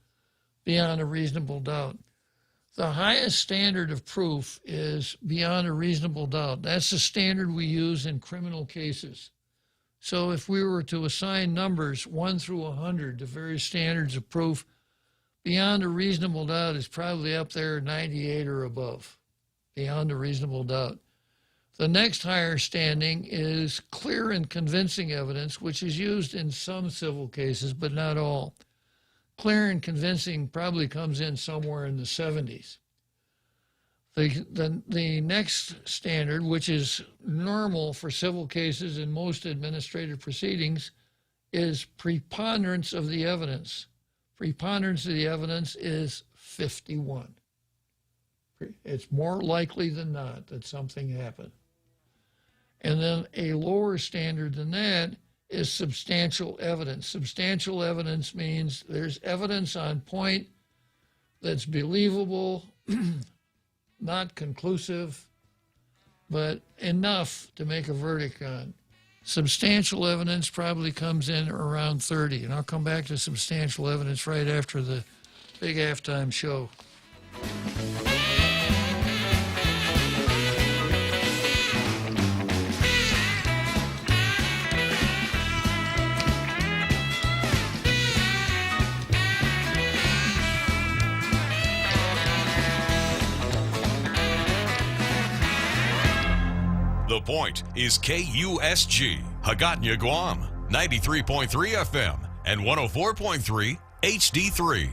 beyond a reasonable doubt. The highest standard of proof is beyond a reasonable doubt. That's the standard we use in criminal cases. So if we were to assign numbers 1 through 100 to various standards of proof, beyond a reasonable doubt is probably up there 98 or above, beyond a reasonable doubt. The next higher standing is clear and convincing evidence, which is used in some civil cases, but not all. Clear and convincing probably comes in somewhere in the 70s. The next standard, which is normal for civil cases in most administrative proceedings, is preponderance of the evidence. Preponderance of the evidence is 51. It's more likely than not that something happened. And then a lower standard than that is substantial evidence. Substantial evidence means there's evidence on point that's believable, not conclusive, but enough to make a verdict on. Substantial evidence probably comes in around 30, and I'll come back to substantial evidence right after the big halftime show. The Point is KUSG, Hagåtña, Guam, 93.3 FM and 104.3 HD3.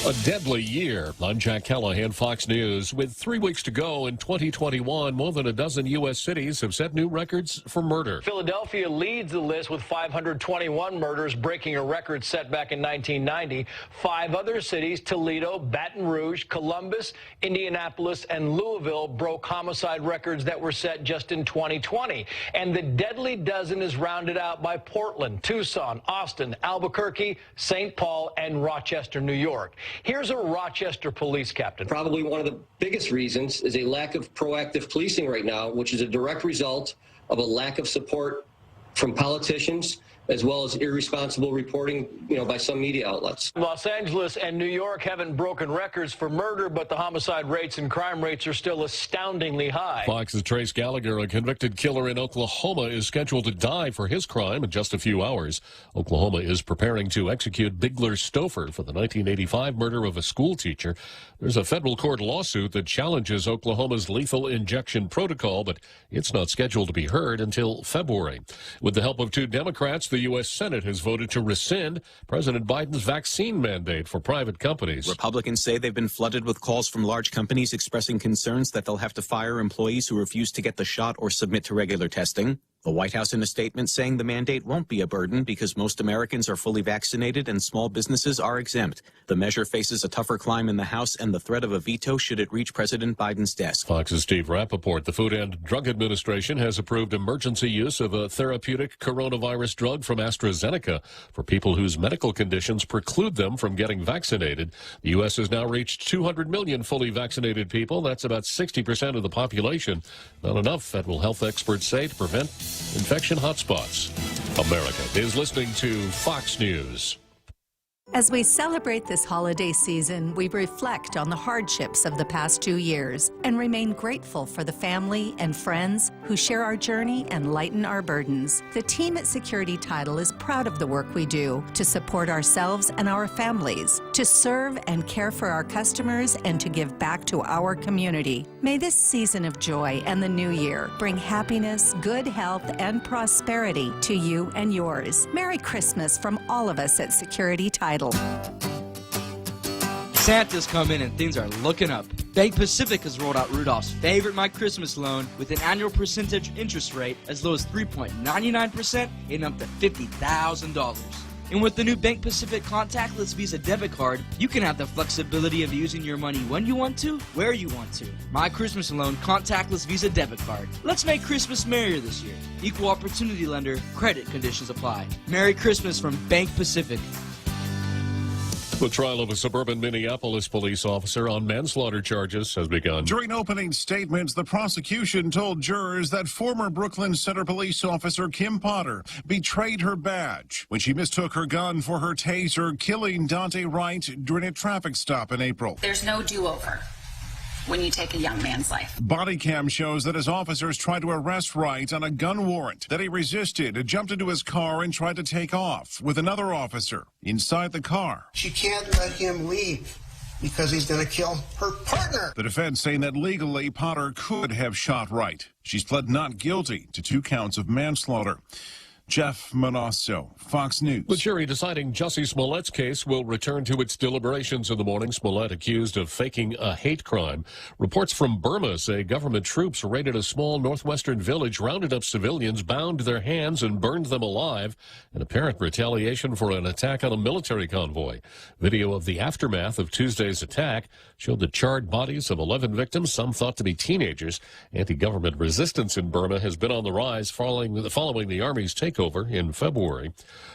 A deadly year. I'm Jack Callahan, Fox News. With 3 weeks to go in 2021, more than a dozen U.S. cities have set new records for murder. Philadelphia leads the list with 521 murders, breaking a record set back in 1990. 5 other cities, Toledo, Baton Rouge, Columbus, Indianapolis, and Louisville, broke homicide records that were set just in 2020. And the deadly dozen is rounded out by Portland, Tucson, Austin, Albuquerque, St. Paul, and Rochester, New York. Here's a Rochester police captain. Probably one of the biggest reasons is a lack of proactive policing right now, which is a direct result of a lack of support from politicians, as well as irresponsible reporting, by some media outlets. Los Angeles and New York haven't broken records for murder, but the homicide rates and crime rates are still astoundingly high. Fox's Trace Gallagher, a convicted killer in Oklahoma, is scheduled to die for his crime in just a few hours. Oklahoma is preparing to execute Bigler Stouffer for the 1985 murder of a school teacher. There's a federal court lawsuit that challenges Oklahoma's lethal injection protocol, but it's not scheduled to be heard until February. With the help of two Democrats, the U.S. Senate has voted to rescind President Biden's vaccine mandate for private companies. Republicans say they've been flooded with calls from large companies expressing concerns that they'll have to fire employees who refuse to get the shot or submit to regular testing. The White House in a statement saying the mandate won't be a burden because most Americans are fully vaccinated and small businesses are exempt. The measure faces a tougher climb in the House and the threat of a veto should it reach President Biden's desk. Fox's Steve Rappaport. The Food and Drug Administration has approved emergency use of a therapeutic coronavirus drug from AstraZeneca for people whose medical conditions preclude them from getting vaccinated. The U.S. has now reached 200 million fully vaccinated people. That's about 60% of the population. Not enough, federal health experts say, to prevent infection hotspots. America is listening to Fox News. As we celebrate this holiday season, we reflect on the hardships of the past 2 years and remain grateful for the family and friends who share our journey and lighten our burdens. The team at Security Title is proud of the work we do to support ourselves and our families, to serve and care for our customers, and to give back to our community. May this season of joy and the new year bring happiness, good health, and prosperity to you and yours. Merry Christmas from all of us at Security Title. Santa's come in and things are looking up. Bank Pacific has rolled out Rudolph's favorite My Christmas loan with an annual percentage interest rate as low as 3.99% and up to $50,000. And with the new Bank Pacific contactless Visa debit card, you can have the flexibility of using your money when you want to, where you want to. My Christmas Loan contactless Visa debit card. Let's make Christmas merrier this year. Equal opportunity lender. Credit conditions apply. Merry Christmas from Bank Pacific. The trial of a suburban Minneapolis police officer on manslaughter charges has begun. During opening statements, the prosecution told jurors that former Brooklyn Center police officer Kim Potter betrayed her badge when she mistook her gun for her taser, killing Dante Wright during a traffic stop in April. There's no do-over when you take a young man's life. Body cam shows that as officers tried to arrest Wright on a gun warrant, that he resisted, jumped into his car, and tried to take off with another officer inside the car. She can't let him leave because he's going to kill her partner. The defense saying that legally Potter could have shot Wright. She's pled not guilty to 2 counts of manslaughter. Jeff Manasso, Fox News. The jury deciding Jussie Smollett's case will return to its deliberations in the morning. Smollett accused of faking a hate crime. Reports from Burma say government troops raided a small northwestern village, rounded up civilians, bound their hands, and burned them alive in apparent retaliation for an attack on a military convoy. Video of the aftermath of Tuesday's attack showed the charred bodies of 11 victims, some thought to be teenagers. Anti-government resistance in Burma has been on the rise following the Army's takeover in February.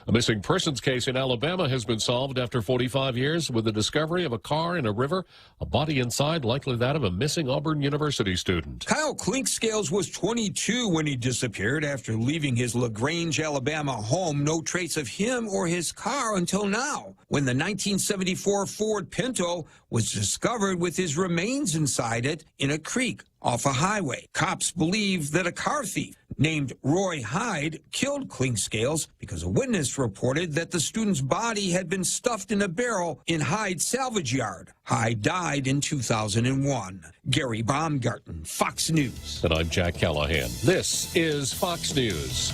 A missing persons case in Alabama has been solved after 45 years with the discovery of a car in a river, a body inside likely that of a missing Auburn University student. Kyle Klitzkie was 22 when he disappeared after leaving his LaGrange, Alabama home. No trace of him or his car until now, when the 1974 Ford Pinto was discovered with his remains inside it in a creek off a highway. Cops believe that a car thief named Roy Hyde killed Klitzkie because a witness reported that the student's body had been stuffed in a barrel in Hyde's salvage yard. Hyde died in 2001. Gary Baumgarten, Fox News. And I'm Jack Callahan. This is Fox News.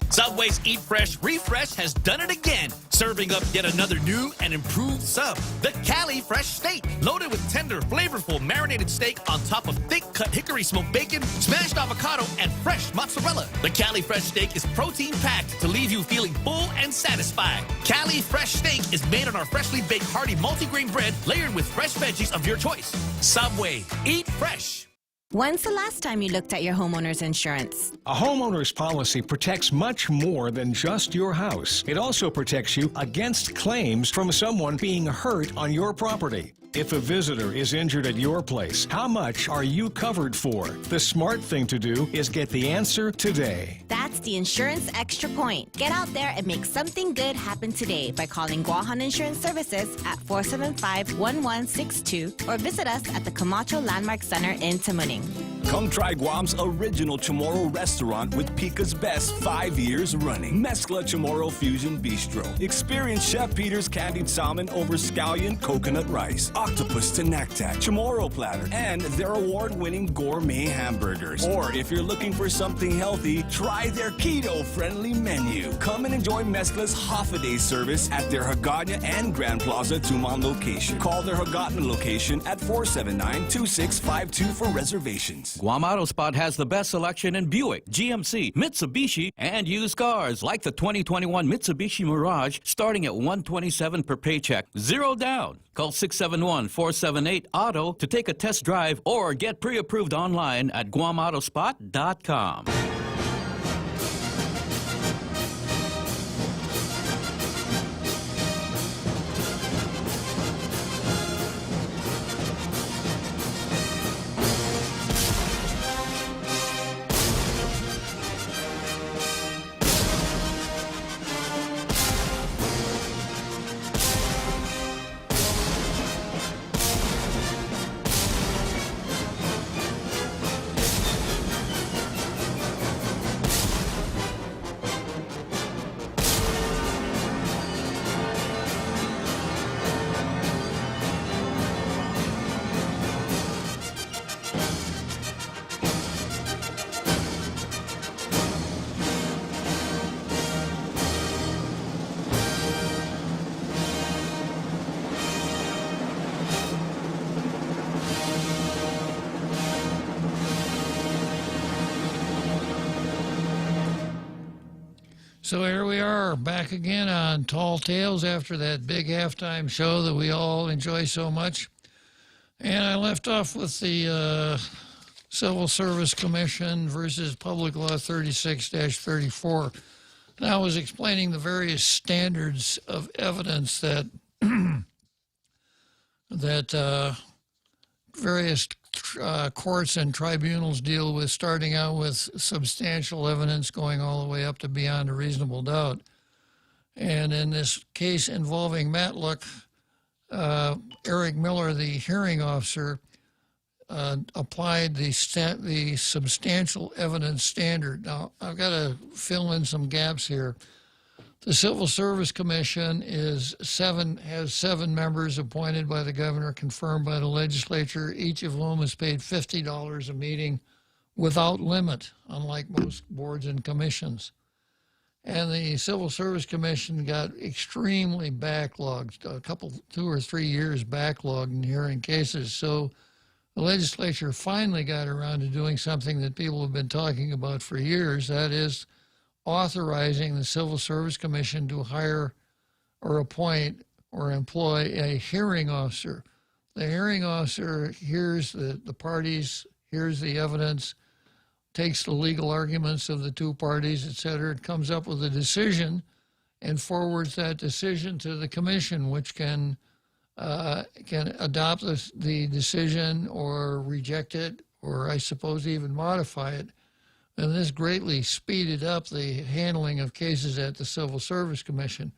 Subway's Eat Fresh Refresh has done it again, serving up yet another new and improved sub, the Cali Fresh Steak, loaded with tender, flavorful marinated steak on top of thick-cut hickory smoked bacon, smashed avocado, and fresh mozzarella. The Cali Fresh Steak is protein-packed to leave you feeling full and satisfied. Cali Fresh Steak is made on our freshly baked hearty multigrain bread layered with fresh veggies of your choice. Subway, eat fresh. When's the last time you looked at your homeowner's insurance? A homeowner's policy protects much more than just your house. It also protects you against claims from someone being hurt on your property. If a visitor is injured at your place, how much are you covered for? The smart thing to do is get the answer today. That's the Insurance Extra Point. Get out there and make something good happen today by calling Guahan Insurance Services at 475-1162 or visit us at the Camacho Landmark Center in Tamuning. Come try Guam's original Chamorro restaurant with Pica's Best 5 years running. Mezcla Chamorro Fusion Bistro. Experience Chef Peter's candied salmon over scallion coconut rice, octopus tenactac, Chamorro platter, and their award-winning gourmet hamburgers. Or if you're looking for something healthy, try their keto-friendly menu. Come and enjoy Mezcla's half-a-day service at their Hagåtña and Grand Plaza Tumon location. Call their Hagåtña location at 479-2652 for reservations. Guam Auto Spot has the best selection in Buick, GMC, Mitsubishi, and used cars like the 2021 Mitsubishi Mirage starting at $127 per paycheck. Zero down. Call 671-478-AUTO to take a test drive or get pre-approved online at guamautospot.com. So here we are, back again on Tall Tales after that big halftime show that we all enjoy so much. And I left off with the Civil Service Commission versus Public Law 36-34. And I was explaining the various standards of evidence that that various courts and tribunals deal with, starting out with substantial evidence going all the way up to beyond a reasonable doubt. And in this case involving Matlock, Eric Miller, the hearing officer, applied the substantial evidence standard. Now, I've got to fill in some gaps here. The Civil Service Commission has 7 members appointed by the governor, confirmed by the legislature, each of whom is paid $50 a meeting without limit, unlike most boards and commissions. And the Civil Service Commission got extremely backlogged, 2 or 3 years backlogged in hearing cases. So the legislature finally got around to doing something that people have been talking about for years, that is, authorizing the Civil Service Commission to hire or appoint or employ a hearing officer. The hearing officer hears the parties, hears the evidence, takes the legal arguments of the two parties, etc. It comes up with a decision and forwards that decision to the commission, which can adopt the decision or reject it, or I suppose even modify it. And this greatly speeded up the handling of cases at the Civil Service Commission.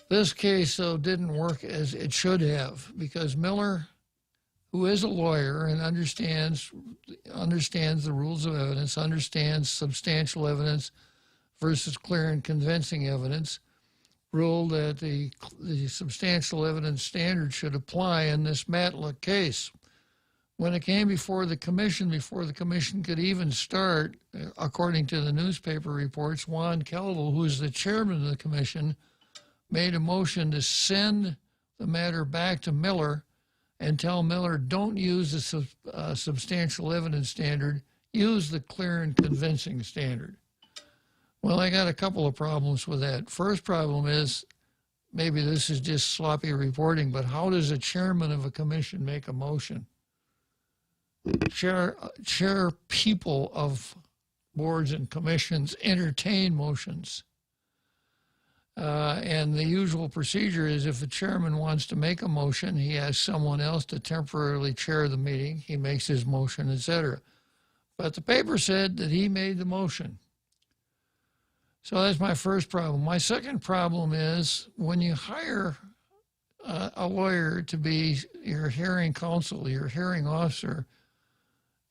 This case, though, didn't work as it should have, because Miller, who is a lawyer and understands the rules of evidence, understands substantial evidence versus clear and convincing evidence, ruled that the substantial evidence standard should apply in this Matlock case. When it came before the commission could even start, according to the newspaper reports, Juan Kelvil, who is the chairman of the commission, made a motion to send the matter back to Miller and tell Miller, don't use the substantial evidence standard, use the clear and convincing standard. Well, I got a couple of problems with that. First problem is, maybe this is just sloppy reporting, but how does a chairman of a commission make a motion? chair people of boards and commissions entertain motions. And the usual procedure is if the chairman wants to make a motion, he asks someone else to temporarily chair the meeting. He makes his motion, etc. But the paper said that he made the motion. So that's my first problem. My second problem is when you hire a lawyer to be your hearing counsel, your hearing officer,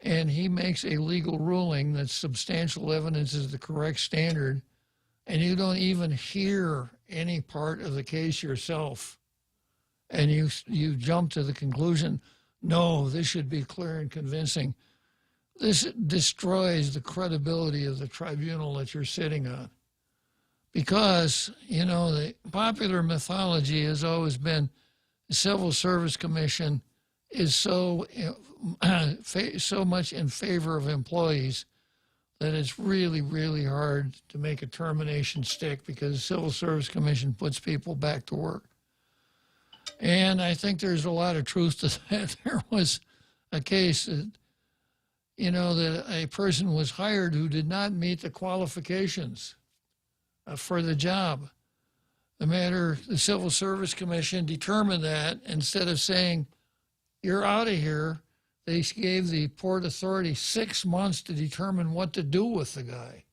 and he makes a legal ruling that substantial evidence is the correct standard, and you don't even hear any part of the case yourself, and you jump to the conclusion, no, this should be clear and convincing. This destroys the credibility of the tribunal that you're sitting on. Because, you know, the popular mythology has always been the Civil Service Commission is so much in favor of employees that it's really, really hard to make a termination stick because the Civil Service Commission puts people back to work. And I think there's a lot of truth to that. There was a case that, you know, that a person was hired who did not meet the qualifications for the job. The Civil Service Commission determined that instead of saying, you're out of here, they gave the Port Authority 6 months to determine what to do with the guy.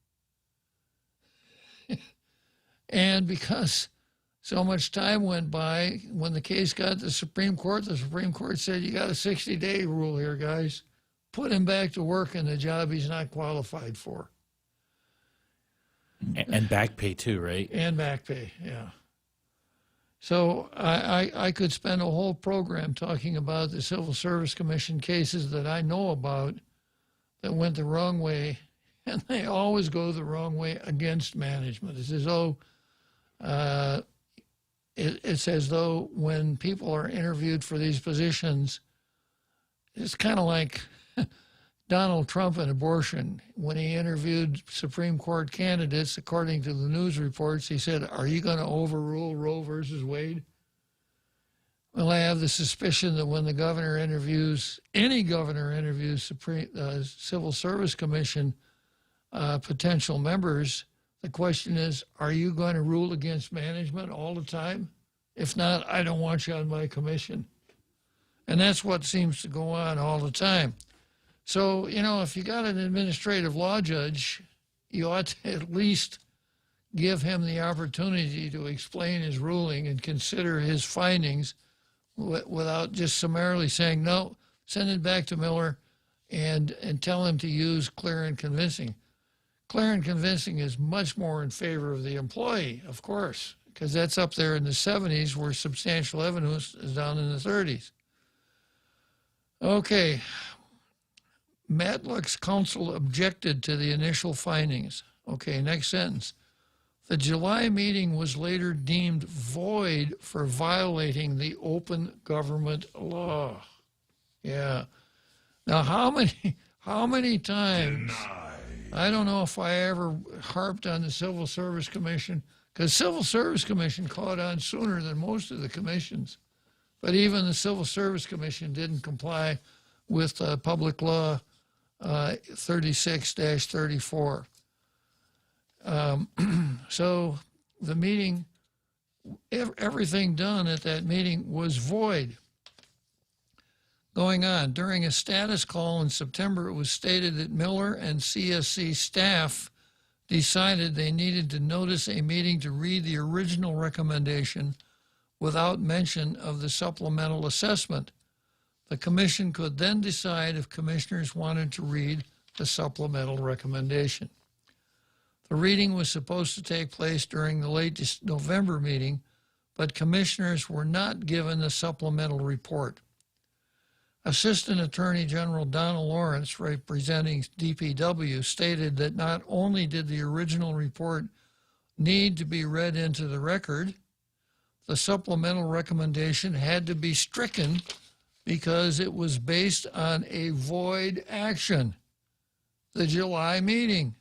And because so much time went by, when the case got to the Supreme Court said, you got a 60-day rule here, guys. Put him back to work in the job he's not qualified for. And back pay too, right? And back pay, yeah. So I could spend a whole program talking about the Civil Service Commission cases that I know about that went the wrong way, and they always go the wrong way against management. It's as though it's as though when people are interviewed for these positions, it's kind of like Donald Trump and abortion. When he interviewed Supreme Court candidates, according to the news reports, he said, are you going to overrule Roe versus Wade? Well, I have the suspicion that when the governor interviews, any governor interviews Civil Service Commission potential members, the question is, are you going to rule against management all the time? If not, I don't want you on my commission. And that's what seems to go on all the time. So, you know, if you got an administrative law judge, you ought to at least give him the opportunity to explain his ruling and consider his findings without just summarily saying, no, send it back to Miller and tell him to use clear and convincing. Clear and convincing is much more in favor of the employee, of course, because that's up there in the 70s where substantial evidence is down in the 30s. Okay. Matlock's counsel objected to the initial findings. Okay, next sentence. The July meeting was later deemed void for violating the open government law. Yeah. Now, how many times? I don't know if I ever harped on the Civil Service Commission, because Civil Service Commission caught on sooner than most of the commissions. But even the Civil Service Commission didn't comply with Public Law 36-34. So the meeting, everything done at that meeting was void. Going on, during a status call in September, it was stated that Miller and CSC staff decided they needed to notice a meeting to read the original recommendation without mention of the supplemental assessment. The commission could then decide if commissioners wanted to read the supplemental recommendation. The reading was supposed to take place during the late November meeting, but commissioners were not given the supplemental report. Assistant Attorney General Donna Lawrence, representing DPW, stated that not only did the original report need to be read into the record, the supplemental recommendation had to be stricken because it was based on a void action, the July meeting.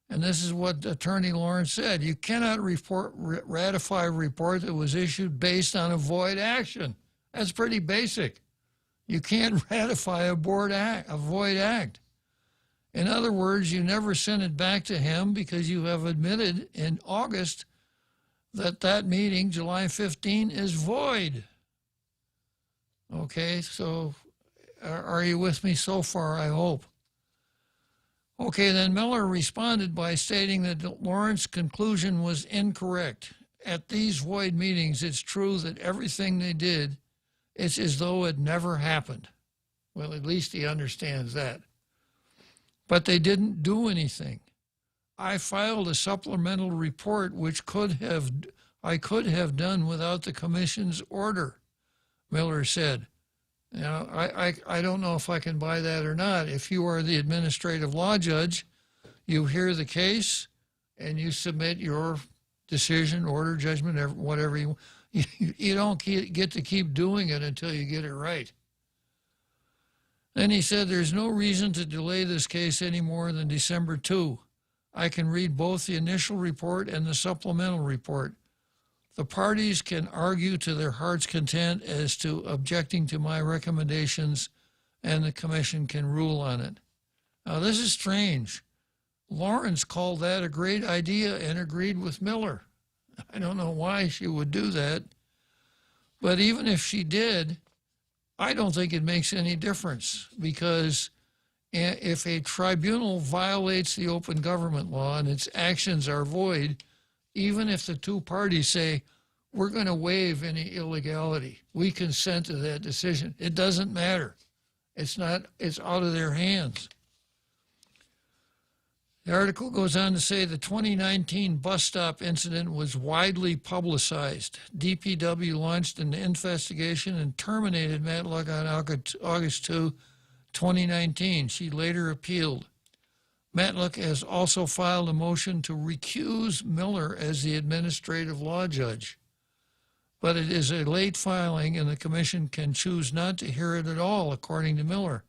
And this is what Attorney Lawrence said. You cannot ratify a report that was issued based on a void action. That's pretty basic. You can't ratify a void act. In other words, you never sent it back to him because you have admitted in August that meeting, July 15, is void. Okay, so are you with me so far, I hope? Okay, then Miller responded by stating that Lawrence's conclusion was incorrect. At these void meetings, it's true that everything they did, it's as though it never happened. Well, at least he understands that. But they didn't do anything. I filed a supplemental report which I could have done without the commission's order, Miller said. Now, I don't know if I can buy that or not. If you are the administrative law judge, you hear the case and you submit your decision, order, judgment, whatever you don't get to keep doing it until you get it right. Then he said, there's no reason to delay this case any more than December 2. I can read both the initial report and the supplemental report. The parties can argue to their heart's content as to objecting to my recommendations, and the commission can rule on it. Now, this is strange. Lawrence called that a great idea and agreed with Miller. I don't know why she would do that, but even if she did, I don't think it makes any difference, because if a tribunal violates the open government law and its actions are void, even if the two parties say, we're going to waive any illegality, we consent to that decision, it doesn't matter. It's out of their hands. The article goes on to say the 2019 bus stop incident was widely publicized. DPW launched an investigation and terminated Matlock on August 2, 2019. She later appealed. Matlock has also filed a motion to recuse Miller as the administrative law judge. But it is a late filing, and the commission can choose not to hear it at all, according to Miller.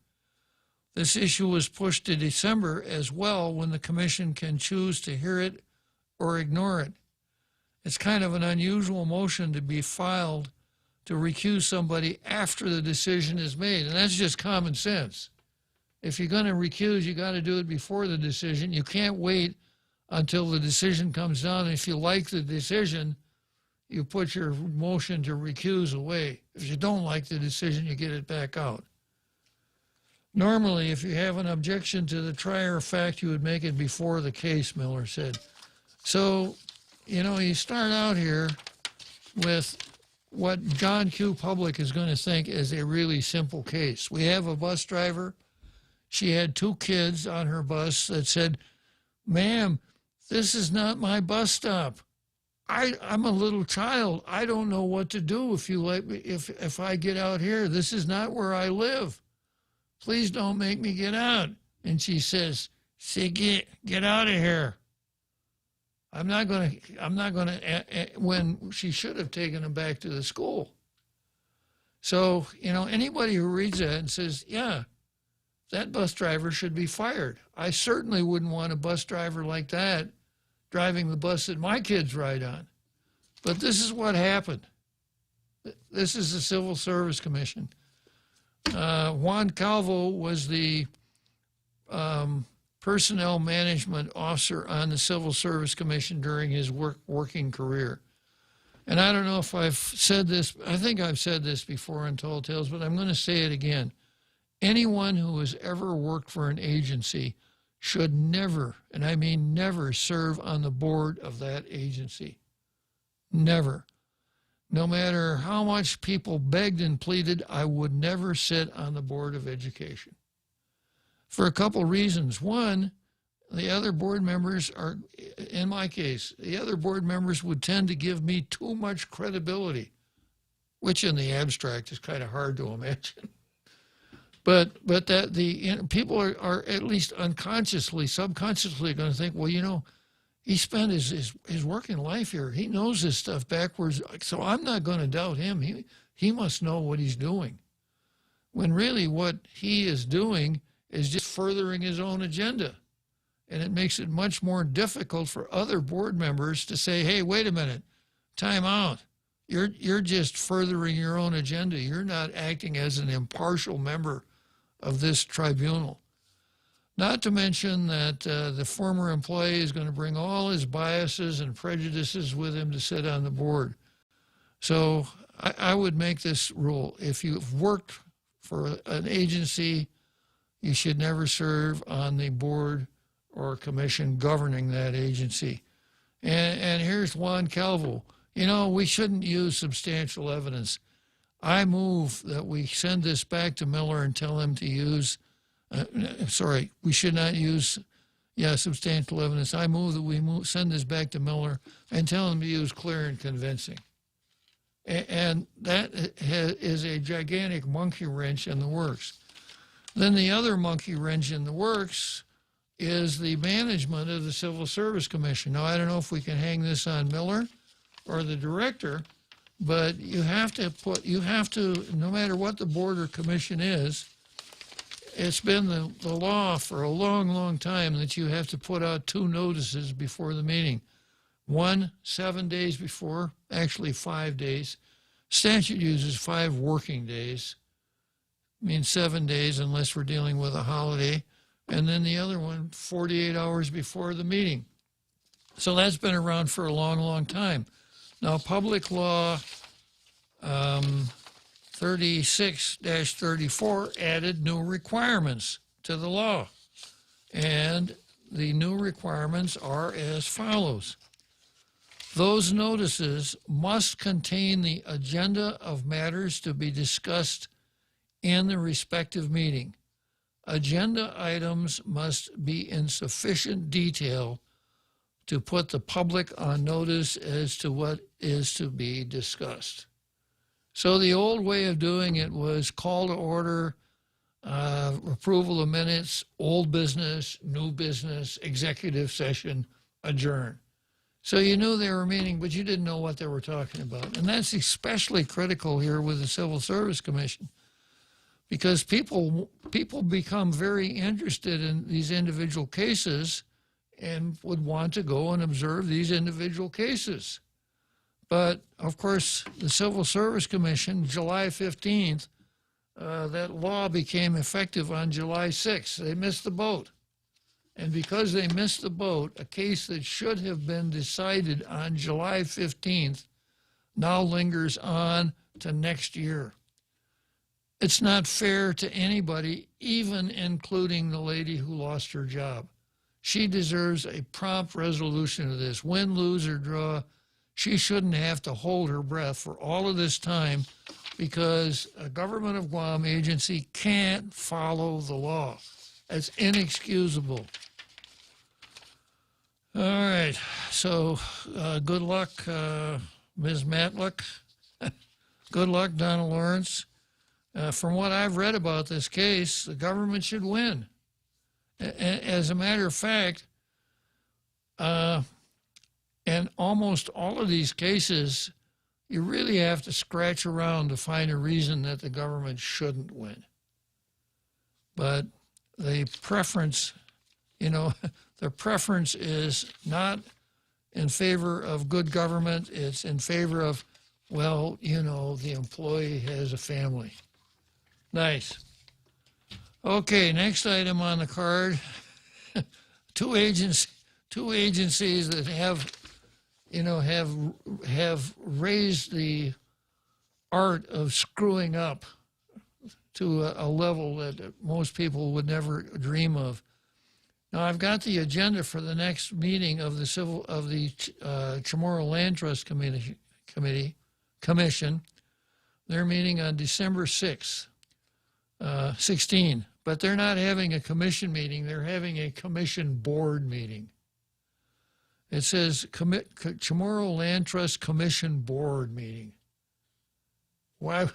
This issue was pushed to December as well, when the commission can choose to hear it or ignore it. It's kind of an unusual motion to be filed to recuse somebody after the decision is made, and that's just common sense. If you're going to recuse, you got to do it before the decision. You can't wait until the decision comes down. If you like the decision, you put your motion to recuse away. If you don't like the decision, you get it back out. Normally, if you have an objection to the trier of fact, you would make it before the case, Miller said. So, you start out here with what John Q. Public is going to think is a really simple case. We have a bus driver. She had 2 kids on her bus that said, ma'am, this is not my bus stop. I'm a little child. I don't know what to do if I get out here. This is not where I live. Please don't make me get out. And she says, get out of here. I'm not going to, when she should have taken him back to the school. So, anybody who reads that and says, yeah, that bus driver should be fired. I certainly wouldn't want a bus driver like that driving the bus that my kids ride on. But this is what happened. This is the Civil Service Commission. Juan Calvo was the personnel management officer on the Civil Service Commission during his working career. And I don't know if I've said this, I think I've said this before in Tall Tales, but I'm going to say it again. Anyone who has ever worked for an agency should never, and I mean never, serve on the board of that agency. Never. No matter how much people begged and pleaded, I would never sit on the Board of Education. For a couple reasons. One, the other board members are, in my case, the other board members would tend to give me too much credibility, which in the abstract is kind of hard to imagine. But that people are at least unconsciously, subconsciously going to think, well, he spent his working life here. He knows this stuff backwards, so I'm not going to doubt him. He must know what he's doing. When really what he is doing is just furthering his own agenda. And it makes it much more difficult for other board members to say, hey, wait a minute, time out. You're just furthering your own agenda. You're not acting as an impartial member of this tribunal. Not to mention that the former employee is going to bring all his biases and prejudices with him to sit on the board. So I would make this rule. If you've worked for an agency, you should never serve on the board or commission governing that agency. And here's Juan Calvo. You know, we shouldn't use substantial evidence. I move that we send this back to Miller and tell him to use, we should not use, substantial evidence. I move that we send this back to Miller and tell him to use clear and convincing. And that is a gigantic monkey wrench in the works. Then the other monkey wrench in the works is the management of the Civil Service Commission. Now, I don't know if we can hang this on Miller or the director, but you have to, no matter what the board or commission is, it's been the law for a long, long time that you have to put out 2 notices before the meeting. One, 7 days before, actually 5 days. Statute uses 5 working days. Means 7 days unless we're dealing with a holiday. And then the other one, 48 hours before the meeting. So that's been around for a long, long time. Now, Public Law 36-34 added new requirements to the law. And the new requirements are as follows. Those notices must contain the agenda of matters to be discussed in the respective meeting. Agenda items must be in sufficient detail to put the public on notice as to what is to be discussed. So the old way of doing it was call to order, approval of minutes, old business, new business, executive session, adjourn. So you knew they were meeting, but you didn't know what they were talking about. And that's especially critical here with the Civil Service Commission, because people become very interested in these individual cases and would want to go and observe these individual cases. But, of course, the Civil Service Commission, July 15th, that law became effective on July 6th. They missed the boat. And because they missed the boat, a case that should have been decided on July 15th now lingers on to next year. It's not fair to anybody, even including the lady who lost her job. She deserves a prompt resolution of this. Win, lose, or draw, she shouldn't have to hold her breath for all of this time because a government of Guam agency can't follow the law. That's inexcusable. All right, so good luck, Ms. Matlock. Good luck, Donna Lawrence. From what I've read about this case, the government should win. As a matter of fact, in almost all of these cases, you really have to scratch around to find a reason that the government shouldn't win. But the preference, the preference is not in favor of good government. It's in favor of, well, the employee has a family. Nice. Okay, next item on the card. Two agencies that have raised the art of screwing up to a level that most people would never dream of. Now, I've got the agenda for the next meeting of the Chamorro Land Trust Commission. They're meeting on December 6th, 16. But they're not having a commission meeting. They're having a commission board meeting. It says Chamorro Land Trust Commission Board meeting. Why?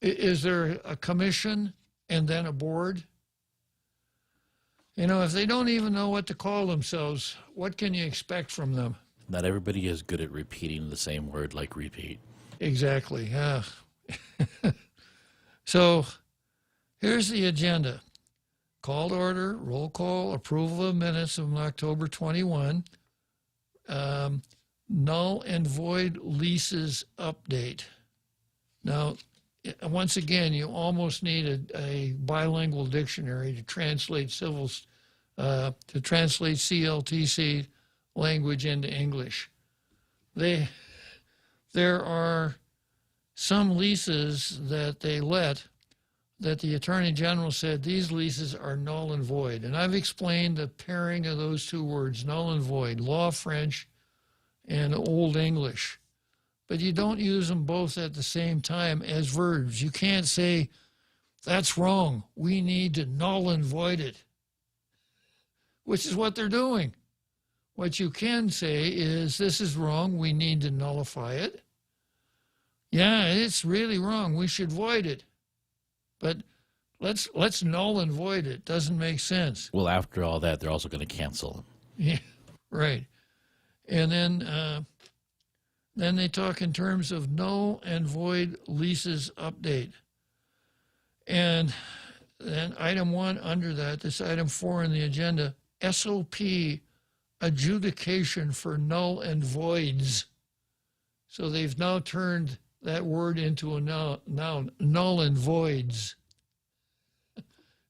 Is there a commission and then a board? If they don't even know what to call themselves, what can you expect from them? Not everybody is good at repeating the same word like repeat. Exactly, yeah. So here's the agenda. Call to order, roll call, approval of minutes of October 21. null and void leases update. Now, once again, you almost need a bilingual dictionary to translate CLTC language into English. There are some leases that they let that the Attorney General said these leases are null and void. And I've explained the pairing of those two words, null and void, law French and Old English. But you don't use them both at the same time as verbs. You can't say, that's wrong, we need to null and void it, which is what they're doing. What you can say is, this is wrong, we need to nullify it. Yeah, it's really wrong, we should void it. But let's null and void it. Doesn't make sense. Well, after all that, they're also going to cancel them. Yeah, right. And then they talk in terms of null and void leases update. And then item 1 under that, this item 4 in the agenda, SOP adjudication for null and voids. So they've now turned that word into a noun, null and voids.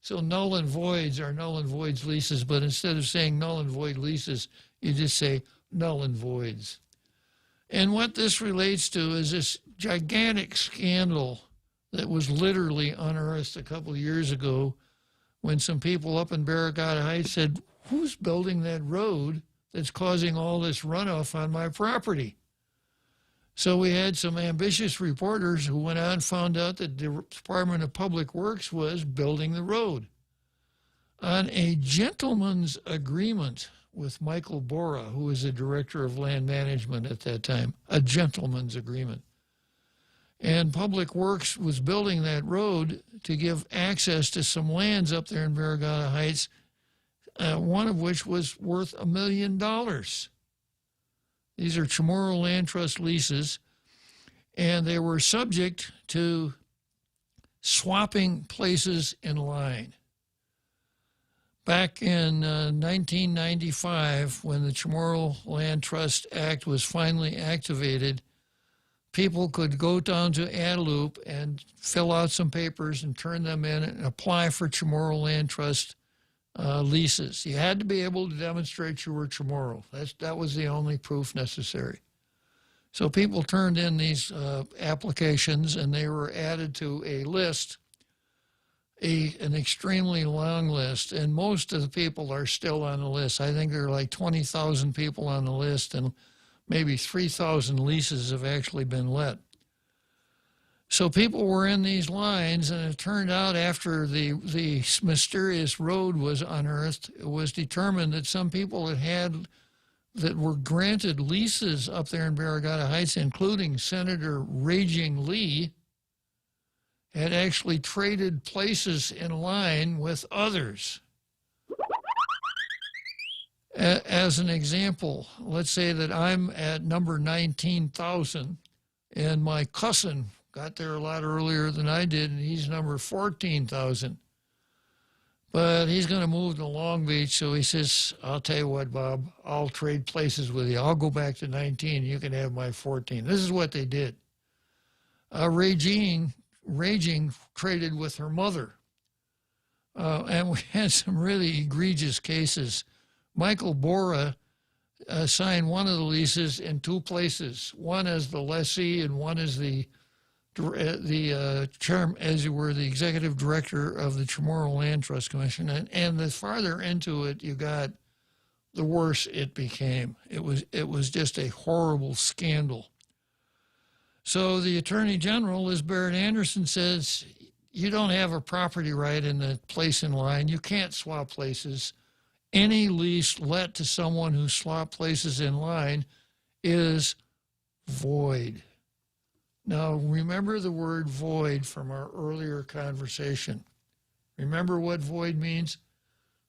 So null and voids are null and voids leases, but instead of saying null and void leases, you just say null and voids. And what this relates to is this gigantic scandal that was literally unearthed a couple of years ago when some people up in Barrigada Heights said, who's building that road that's causing all this runoff on my property? So we had some ambitious reporters who went out and found out that the Department of Public Works was building the road on a gentleman's agreement with Michael Bora, who was the director of land management at that time, a gentleman's agreement. And Public Works was building that road to give access to some lands up there in Barrigada Heights, one of which was worth $1 million. These are Chamorro Land Trust leases, and they were subject to swapping places in line. Back in 1995, when the Chamorro Land Trust Act was finally activated, people could go down to Adelup and fill out some papers and turn them in and apply for Chamorro Land Trust leases. You had to be able to demonstrate you were Chamorro. That was the only proof necessary. So people turned in these applications, and they were added to a list, an extremely long list, and most of the people are still on the list. I think there are like 20,000 people on the list, and maybe 3,000 leases have actually been let. So people were in these lines, and it turned out after the mysterious road was unearthed, it was determined that some people that were granted leases up there in Barrigada Heights, including Senator Raging Lee, had actually traded places in line with others. As an example, let's say that I'm at number 19,000, and my cousin got there a lot earlier than I did, and he's number 14,000. But he's going to move to Long Beach, so he says, I'll tell you what, Bob, I'll trade places with you. I'll go back to 19, you can have my 14. This is what they did. Raging traded with her mother. And we had some really egregious cases. Michael Bora signed one of the leases in two places, one as the lessee and one as the as you were the executive director of the Chamorro Land Trust Commission. And the farther into it you got, the worse it became. It was just a horrible scandal. So the Attorney General, Liz Barrett Anderson, says, you don't have a property right in the place in line. You can't swap places. Any lease let to someone who swapped places in line is void. Now, remember the word void from our earlier conversation. Remember what void means?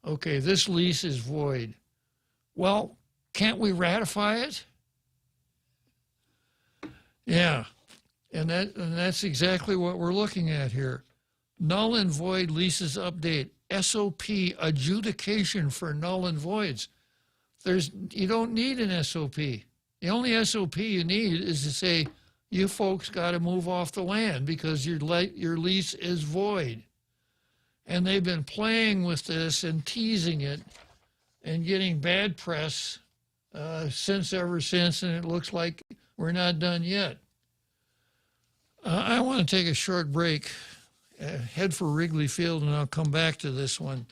Okay, this lease is void. Well, can't we ratify it? Yeah, and that's exactly what we're looking at here. Null and void leases update. SOP adjudication for null and voids. You don't need an SOP. The only SOP you need is to say, you folks got to move off the land because your lease is void. And they've been playing with this and teasing it and getting bad press ever since, and it looks like we're not done yet. I want to take a short break, head for Wrigley Field, and I'll come back to this one.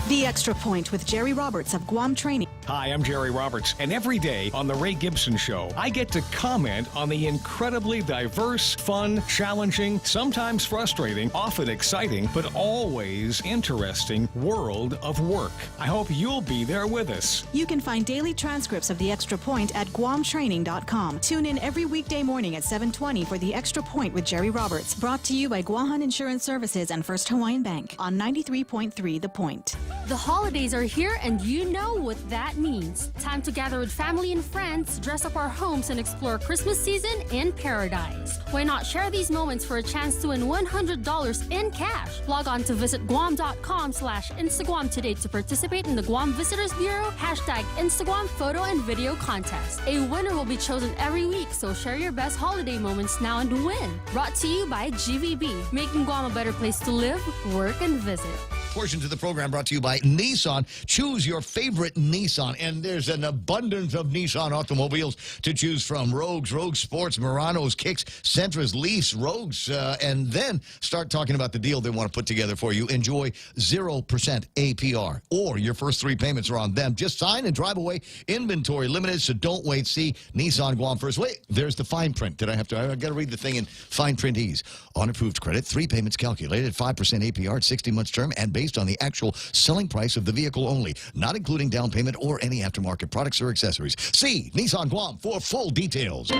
The Extra Point with Jerry Roberts of Guam Training. Hi, I'm Jerry Roberts, and every day on The Ray Gibson Show, I get to comment on the incredibly diverse, fun, challenging, sometimes frustrating, often exciting, but always interesting world of work. I hope you'll be there with us. You can find daily transcripts of The Extra Point at guamtraining.com. Tune in every weekday morning at 7:20 for The Extra Point with Jerry Roberts. Brought to you by Guahan Insurance Services and First Hawaiian Bank on 93.3 The Point. The holidays are here, and you know what that means. Time to gather with family and friends, dress up our homes, and explore Christmas season in paradise. Why not share these moments for a chance to win $100 in cash? Log on to visitguam.com/Instagram today to participate in the Guam Visitors Bureau #Instagram photo and video contest. A winner will be chosen every week, so share your best holiday moments now and win. Brought to you by GVB, making Guam a better place to live, work, and visit. Portions of the program brought to you by Nissan. Choose your favorite Nissan, and there's an abundance of Nissan automobiles to choose from. Rogues, Rogue Sports, Muranos, Kicks, Sentras, Leafs, Rogues, and then start talking about the deal they want to put together for you. Enjoy 0% APR, or your first 3 payments are on them. Just sign and drive away. Inventory limited, so don't wait. See Nissan Guam first. Wait, there's the fine print. I got to read the thing in fine print ease. On approved credit, 3 payments calculated, 5% APR, 60 months term, and based on the actual selling price of the vehicle only, not including down payment or any aftermarket products or accessories. See Nissan Guam for full details.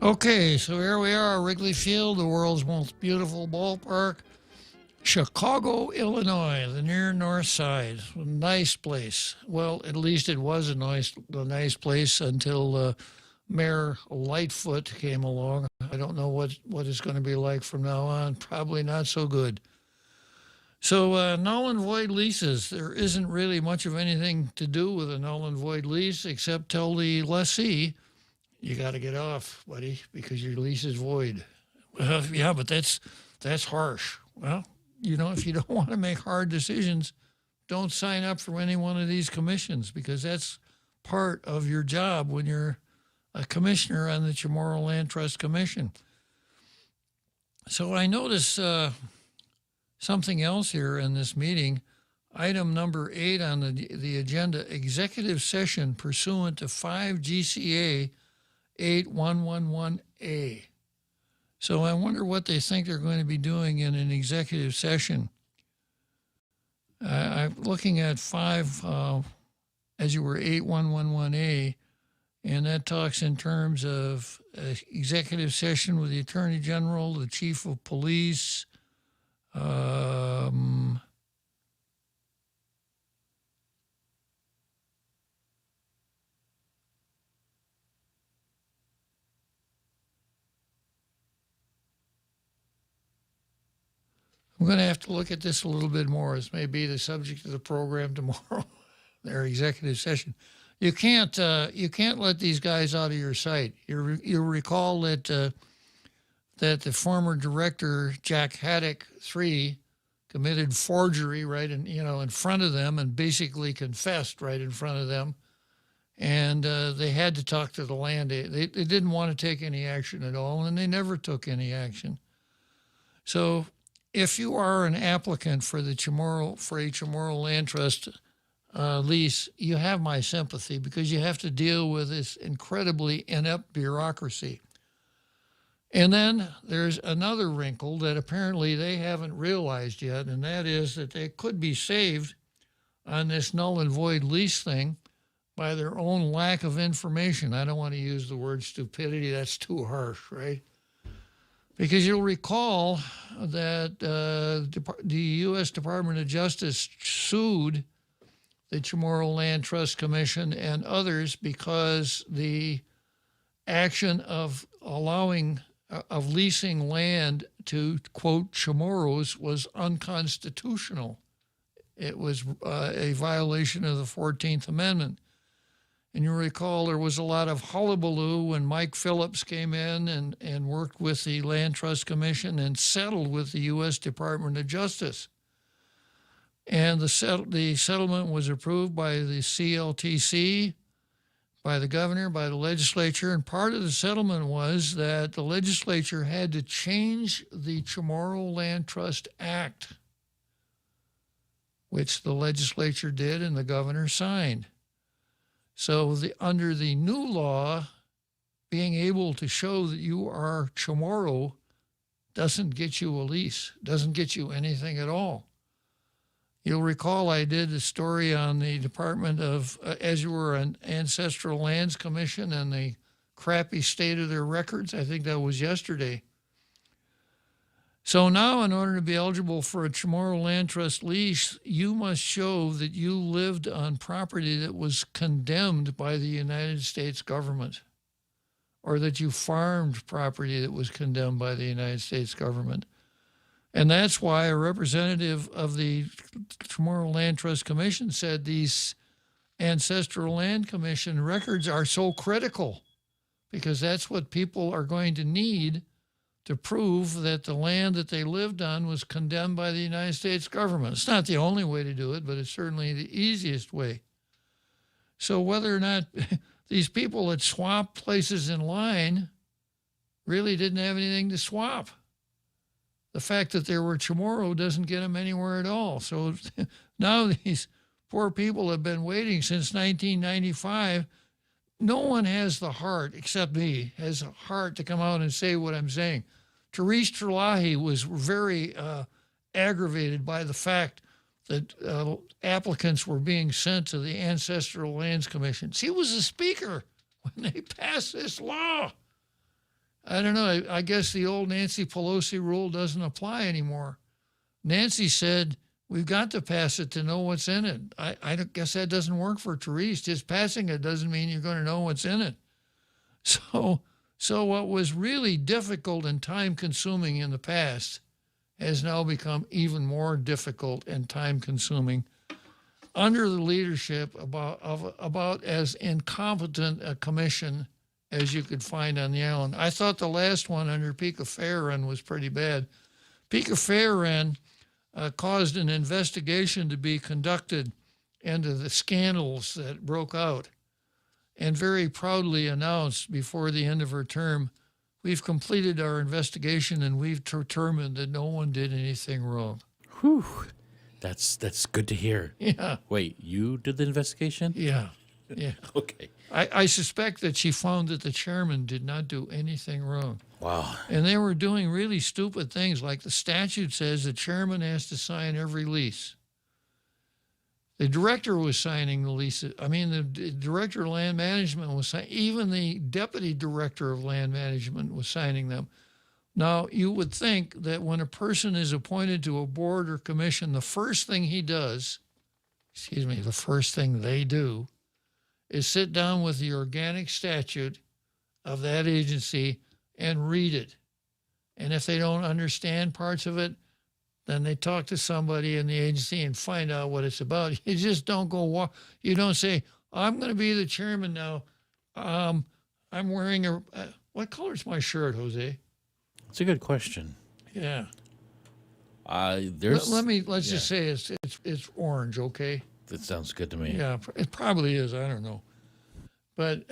Okay, so here we are, Wrigley Field, the world's most beautiful ballpark, Chicago, Illinois, the near north side. Nice place. Well, at least it was a nice place until Mayor Lightfoot came along. I don't know what it's going to be like from now on. Probably not so good. So null and void leases. There isn't really much of anything to do with a null and void lease except tell the lessee, you got to get off, buddy, because your lease is void. Well, yeah, but that's harsh. Well, if you don't want to make hard decisions, don't sign up for any one of these commissions, because that's part of your job when you're a commissioner on the Chamorro Land Trust Commission. So I notice something else here in this meeting. Item number 8 on the agenda, executive session pursuant to 5 GCA 8111A. So I wonder what they think they're going to be doing in an executive session. I'm looking at 5, as you were, 8111A, and that talks in terms of executive session with the Attorney General, the Chief of Police, I'm going to have to look at this a little bit more. This may be the subject of the program tomorrow, their executive session. You can't let these guys out of your sight. You recall that the former director, Jack Haddock III, committed forgery in front of them, and basically confessed right in front of them. And they had to talk to the land. They didn't want to take any action at all, and they never took any action. So if you are an applicant for a Chamorro Land Trust lease, you have my sympathy, because you have to deal with this incredibly inept bureaucracy. And then there's another wrinkle that apparently they haven't realized yet, and that is that they could be saved on this null and void lease thing by their own lack of information. I don't want to use the word stupidity. That's too harsh, right? Because you'll recall that the U.S. Department of Justice sued the Chamorro Land Trust Commission and others because the action of leasing land to, quote, Chamorros was unconstitutional. It was a violation of the 14th Amendment. And you recall there was a lot of hullabaloo when Mike Phillips came in and worked with the Land Trust Commission and settled with the U.S. Department of Justice. And the settlement was approved by the CLTC, by the governor, by the legislature, and part of the settlement was that the legislature had to change the Chamorro Land Trust Act, which the legislature did and the governor signed. So under the new law, being able to show that you are Chamorro doesn't get you a lease, doesn't get you anything at all. You'll recall I did a story on the Department of, as you were an Ancestral Lands Commission and the crappy state of their records. I think that was yesterday. So now, in order to be eligible for a Chamorro Land Trust lease, you must show that you lived on property that was condemned by the United States government, or that you farmed property that was condemned by the United States government. And that's why a representative of the Chamorro Land Trust Commission said these Ancestral Land Commission records are so critical, because that's what people are going to need to prove that the land that they lived on was condemned by the United States government. It's not the only way to do it, but it's certainly the easiest way. So whether or not these people that swapped places in line really didn't have anything to swap. The fact that there were Chamorro doesn't get them anywhere at all. So now these poor people have been waiting since 1995. No one has the heart, except me, has a heart to come out and say what I'm saying. Therese Terlahi was very aggravated by the fact that applicants were being sent to the Ancestral Lands Commission. She was the speaker when they passed this law. I don't know. I guess the old Nancy Pelosi rule doesn't apply anymore. Nancy said, we've got to pass it to know what's in it. I guess that doesn't work for Therese. Just passing it doesn't mean you're going to know what's in it. So what was really difficult and time-consuming in the past has now become even more difficult and time-consuming under the leadership about as incompetent a commission as you could find on the island. I thought the last one under Pika Farron was pretty bad. Pika Farron caused an investigation to be conducted into the scandals that broke out, and very proudly announced before the end of her term, we've completed our investigation and we've determined that no one did anything wrong. Whew. That's good to hear. Yeah. Wait, you did the investigation? Yeah. Yeah. Okay. I suspect that she found that the chairman did not do anything wrong. Wow. And they were doing really stupid things, like the statute says the chairman has to sign every lease. The director was signing the leases. I mean, the director of land management was signing. Even the deputy director of land management was signing them. Now, you would think that when a person is appointed to a board or commission, the first thing they do is sit down with the organic statute of that agency and read it. And if they don't understand parts of it, then they talk to somebody in the agency and find out what it's about. You just don't go you don't say, I'm going to be the chairman now. I'm wearing what color's my shirt, Jose? It's a good question. Yeah. Let's just say it's orange, okay? That sounds good to me. Yeah, it probably is. I don't know. But,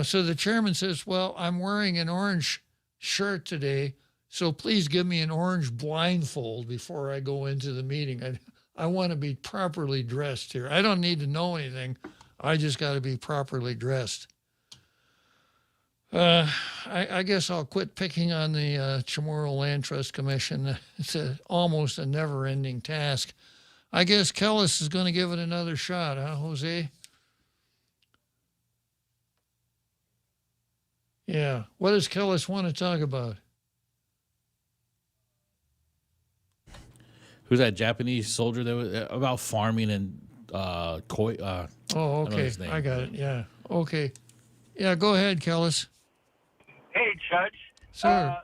so the chairman says, well, I'm wearing an orange shirt today, so please give me an orange blindfold before I go into the meeting. I want to be properly dressed here. I don't need to know anything. I just got to be properly dressed. I guess I'll quit picking on the Chamorro Land Trust Commission. It's almost a never-ending task. I guess Kellis is going to give it another shot, huh, Jose? Yeah. What does Kellis want to talk about? Who's that Japanese soldier that was about farming and koi? Oh, I don't know okay. his name. I got it. Yeah. Okay. Yeah, go ahead, Kellis. Hey, Judge. Sir.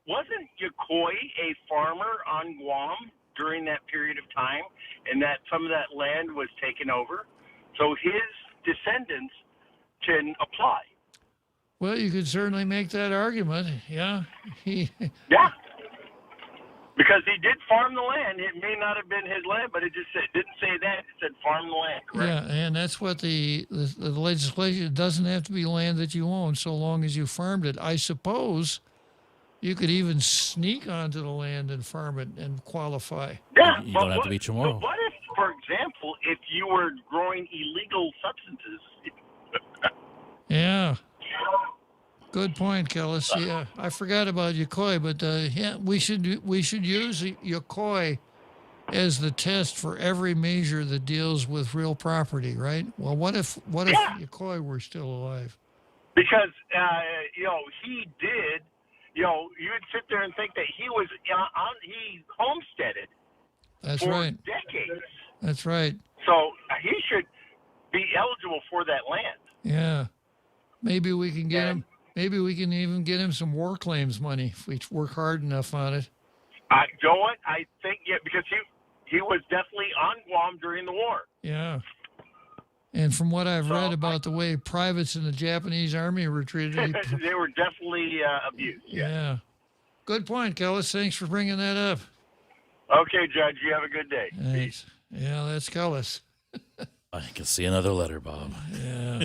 Wasn't Yokoi a farmer on Guam during that period of time, and that some of that land was taken over? So his descendants can apply. Well, you could certainly make that argument. Yeah. Yeah. Because he did farm the land. It may not have been his land, but it didn't say that. It said farm the land, correct? Yeah, and that's what the legislation, it doesn't have to be land that you own so long as you farmed it. I suppose you could even sneak onto the land and farm it and qualify. Yeah, You don't have to be Chamorro. But what if, for example, if you were growing illegal substances? Yeah. Good point, Kellis. Yeah, I forgot about Yokoi, but yeah, we should use Yokoi as the test for every measure that deals with real property, right? Well, what if Yokoi were still alive? Because he did. You'd sit there and think that he was he homesteaded. That's for right. decades. That's right. So he should be eligible for that land. Yeah. Maybe we can get him. Maybe we can even get him some war claims money if we work hard enough on it. You know what? I think, because he was definitely on Guam during the war. Yeah. And from what I've read about the way privates in the Japanese army were treated. They were definitely abused. Yeah. Good point, Kellis. Thanks for bringing that up. Okay, Judge. You have a good day. Thanks. Yeah, that's Kellis. I can see another letter, Bob. Yeah.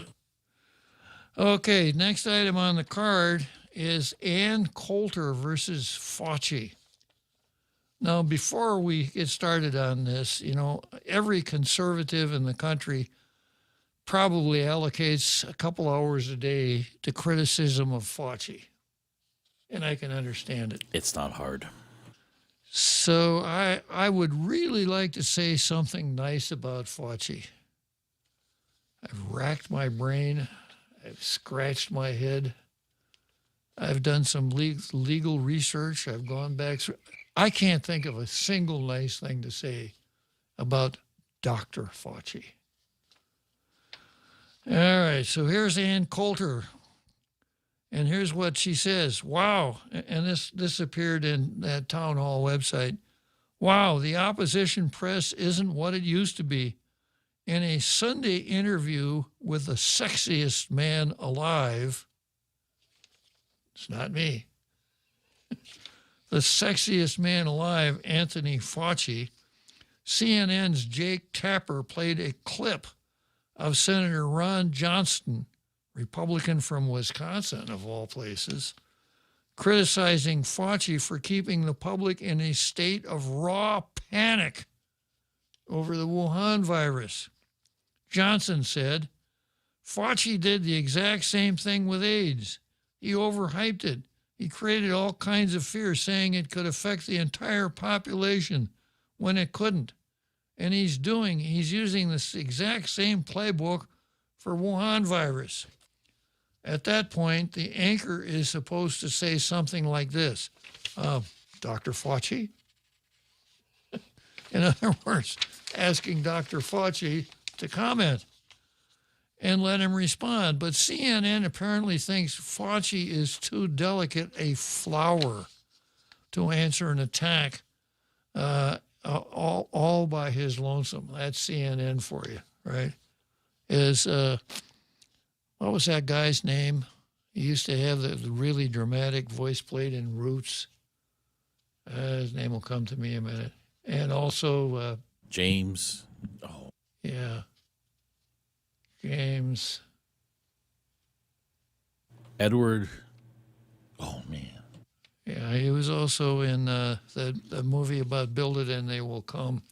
Okay, next item on the card is Ann Coulter versus Fauci. Now, before we get started on this, every conservative in the country probably allocates a couple hours a day to criticism of Fauci. And I can understand it. It's not hard. So I would really like to say something nice about Fauci. I've racked my brain. I've scratched my head. I've done some legal research. I've gone back through. I can't think of a single nice thing to say about Dr. Fauci. All right, so here's Ann Coulter, and here's what she says. Wow, and this appeared in that town hall website. Wow, the opposition press isn't what it used to be. In a Sunday interview with the sexiest man alive, it's not me, the sexiest man alive, Anthony Fauci, CNN's Jake Tapper played a clip of Senator Ron Johnson, Republican from Wisconsin, of all places, criticizing Fauci for keeping the public in a state of raw panic over the Wuhan virus. Johnson said, Fauci did the exact same thing with AIDS. He overhyped it. He created all kinds of fear, saying it could affect the entire population when it couldn't. And he's using this exact same playbook for Wuhan virus. At that point, the anchor is supposed to say something like this, Dr. Fauci? In other words, asking Dr. Fauci to comment and let him respond. But CNN apparently thinks Fauci is too delicate a flower to answer an attack all by his lonesome. That's CNN for you, right? What was that guy's name? He used to have the really dramatic voice played in Roots. His name will come to me in a minute. And also... James. Oh. Yeah. James. Edward. Oh, man. Yeah, he was also in the movie about Build It and They Will Come.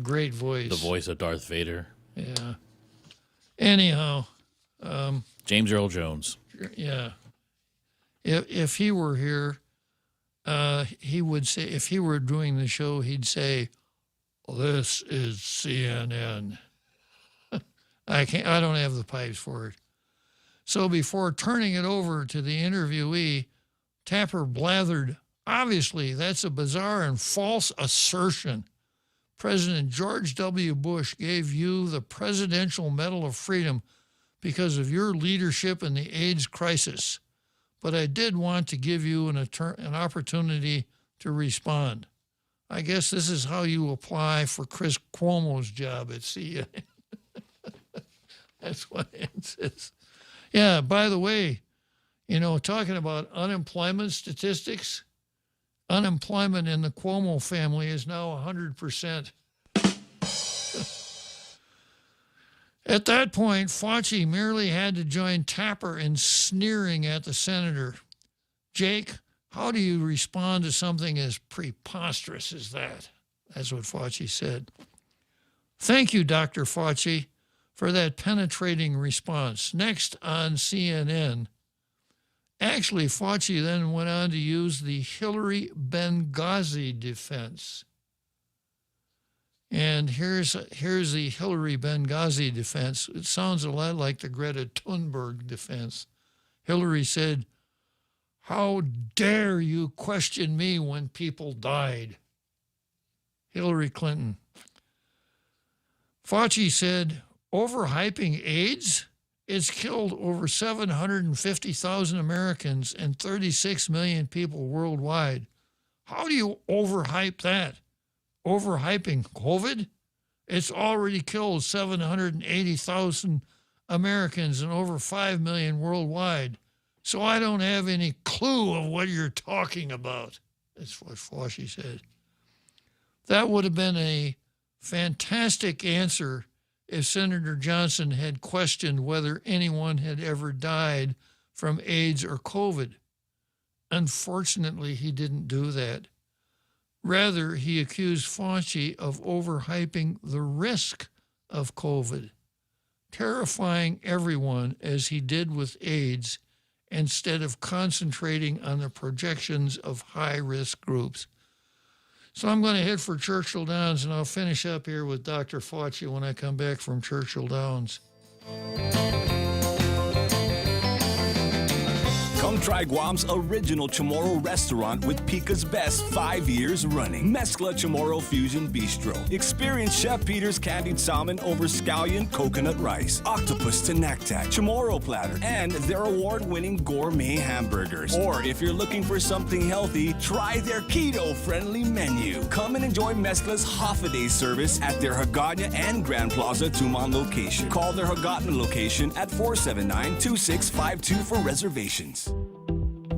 Great voice. The voice of Darth Vader. Yeah. Anyhow. James Earl Jones. Yeah. If he were here, he would say, if he were doing the show, he'd say, "This is CNN." I don't have the pipes for it. So before turning it over to the interviewee, Tapper blathered, "Obviously, that's a bizarre and false assertion. President George W. Bush gave you the Presidential Medal of Freedom because of your leadership in the AIDS crisis. But I did want to give you an opportunity to respond. I guess this is how you apply for Chris Cuomo's job at CNN." That's what it says. Yeah, by the way, talking about unemployment statistics, unemployment in the Cuomo family is now 100%. At that point, Fauci merely had to join Tapper in sneering at the senator. "Jake, how do you respond to something as preposterous as that?" That's what Fauci said. "Thank you, Dr. Fauci, for that penetrating response." Next on CNN, actually, Fauci then went on to use the Hillary Benghazi defense. And here's the Hillary Benghazi defense. It sounds a lot like the Greta Thunberg defense. Hillary said, "How dare you question me when people died?" Hillary Clinton. Fauci said, "Overhyping AIDS? It's killed over 750,000 Americans and 36 million people worldwide. How do you overhype that? Overhyping COVID? It's already killed 780,000 Americans and over 5 million worldwide. So I don't have any clue of what you're talking about." That's what Fauci said. That would have been a fantastic answer if Senator Johnson had questioned whether anyone had ever died from AIDS or COVID. Unfortunately, he didn't do that. Rather, he accused Fauci of overhyping the risk of COVID, terrifying everyone as he did with AIDS, instead of concentrating on the projections of high-risk groups. So I'm going to head for Churchill Downs, and I'll finish up here with Dr. Fauci when I come back from Churchill Downs. Come try Guam's original Chamorro restaurant with Pica's Best 5 years running. Mezcla Chamorro Fusion Bistro. Experience Chef Peter's candied salmon over scallion coconut rice, octopus to naktak, Chamorro platter, and their award-winning gourmet hamburgers. Or if you're looking for something healthy, try their keto-friendly menu. Come and enjoy Mezcla's half-a-day service at their Hagåtña and Grand Plaza Tuman location. Call their Hagåtña location at 479-2652 for reservations.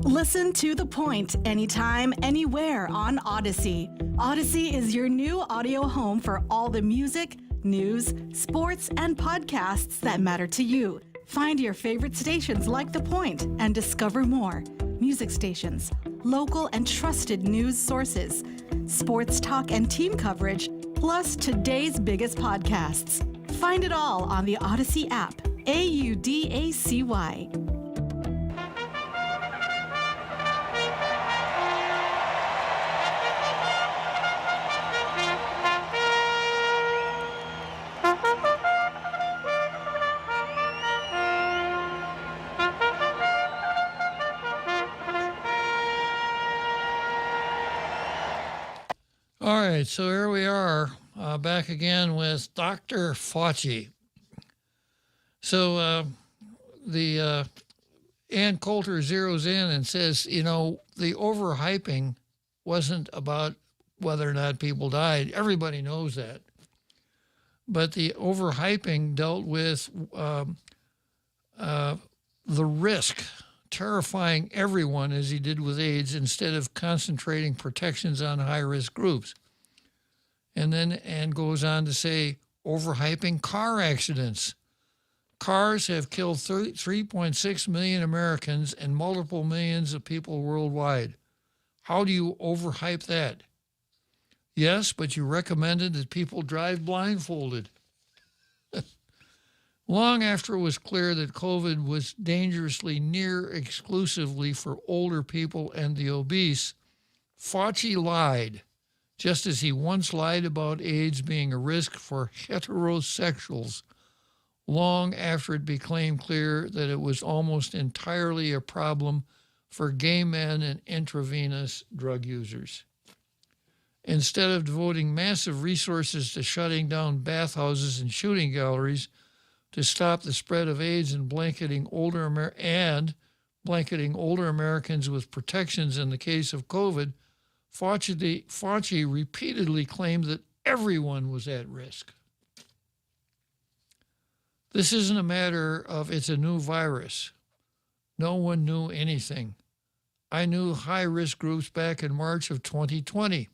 Listen to The Point anytime, anywhere on Odyssey. Odyssey is your new audio home for all the music, news, sports, and podcasts that matter to you. Find your favorite stations like The Point and discover more. Music stations, local and trusted news sources, sports talk and team coverage, plus today's biggest podcasts. Find it all on the Odyssey app. AUDACY. All right, so here we are, back again with Dr. Fauci. So Ann Coulter zeroes in and says, the overhyping wasn't about whether or not people died. Everybody knows that. But the overhyping dealt with the risk, terrifying everyone as he did with AIDS, instead of concentrating protections on high-risk groups. And goes on to say, overhyping car accidents. Cars have killed 3.6 million Americans and multiple millions of people worldwide. How do you overhype that? Yes, but you recommended that people drive blindfolded. Long after it was clear that COVID was dangerously near exclusively for older people and the obese, Fauci lied, just as he once lied about AIDS being a risk for heterosexuals, long after it became clear that it was almost entirely a problem for gay men and intravenous drug users. Instead of devoting massive resources to shutting down bathhouses and shooting galleries to stop the spread of AIDS and blanketing older Americans with protections in the case of COVID, Fauci repeatedly claimed that everyone was at risk. This isn't a matter of it's a new virus. No one knew anything. I knew high-risk groups back in March of 2020.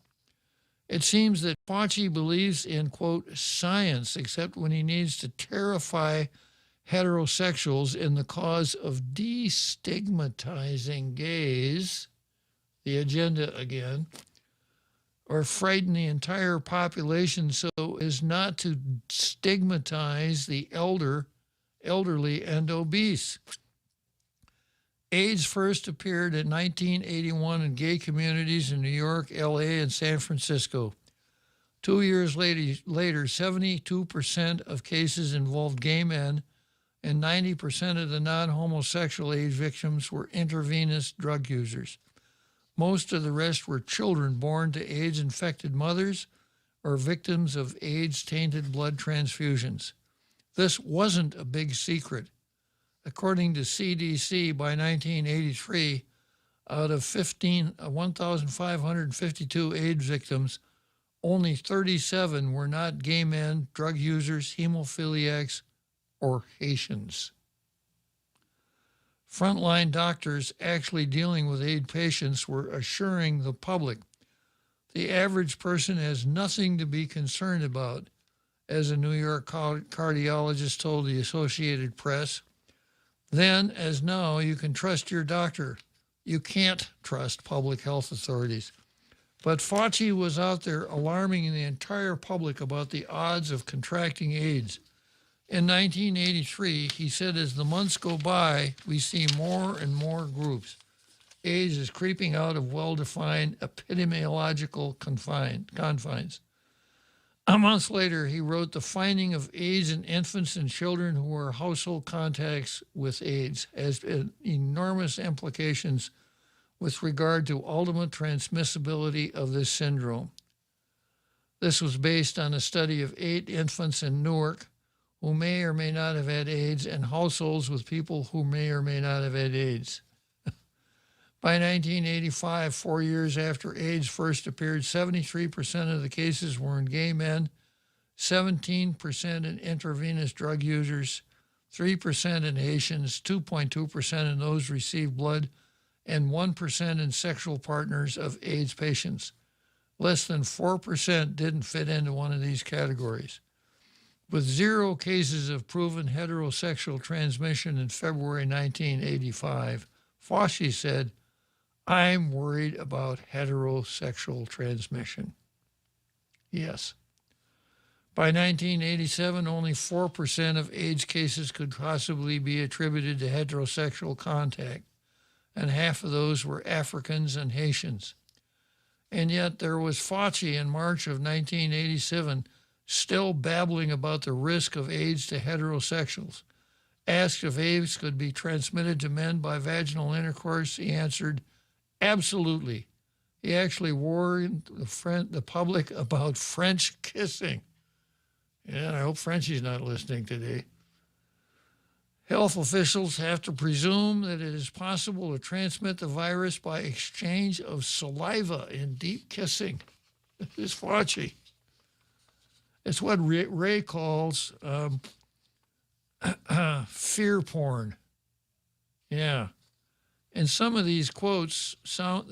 It seems that Fauci believes in, quote, science, except when he needs to terrify heterosexuals in the cause of destigmatizing gays, the agenda again, or frighten the entire population so as not to stigmatize the elderly and obese. AIDS first appeared in 1981 in gay communities in New York, LA, and San Francisco. 2 years later, 72% of cases involved gay men, and 90% of the non-homosexual AIDS victims were intravenous drug users. Most of the rest were children born to AIDS-infected mothers or victims of AIDS-tainted blood transfusions. This wasn't a big secret. According to CDC, by 1983, out of 1,552 AIDS victims, only 37 were not gay men, drug users, hemophiliacs, or Haitians. Frontline doctors actually dealing with AIDS patients were assuring the public the average person has nothing to be concerned about, as a New York cardiologist told the Associated Press. Then, as now, you can trust your doctor. You can't trust public health authorities. But Fauci was out there alarming the entire public about the odds of contracting AIDS. In 1983, he said, as the months go by, we see more and more groups. AIDS is creeping out of well-defined epidemiological confines. A month later, he wrote, the finding of AIDS in infants and children who are household contacts with AIDS has enormous implications with regard to ultimate transmissibility of this syndrome. This was based on a study of 8 infants in Newark who may or may not have had AIDS and households with people who may or may not have had AIDS. By 1985, 4 years after AIDS first appeared, 73% of the cases were in gay men, 17% in intravenous drug users, 3% in Haitians, 2.2% in those who received blood, and 1% in sexual partners of AIDS patients. Less than 4% didn't fit into one of these categories. With 0 cases of proven heterosexual transmission in February 1985, Fauci said, I'm worried about heterosexual transmission. Yes. By 1987, only 4% of AIDS cases could possibly be attributed to heterosexual contact, and half of those were Africans and Haitians. And yet there was Fauci in March of 1987 still babbling about the risk of AIDS to heterosexuals. Asked if AIDS could be transmitted to men by vaginal intercourse, he answered, absolutely. He actually warned the public about French kissing. Yeah, I hope Frenchie's not listening today. Health officials have to presume that it is possible to transmit the virus by exchange of saliva in deep kissing. This is Fauci. It's what Ray calls fear porn. Yeah. And some of these quotes sound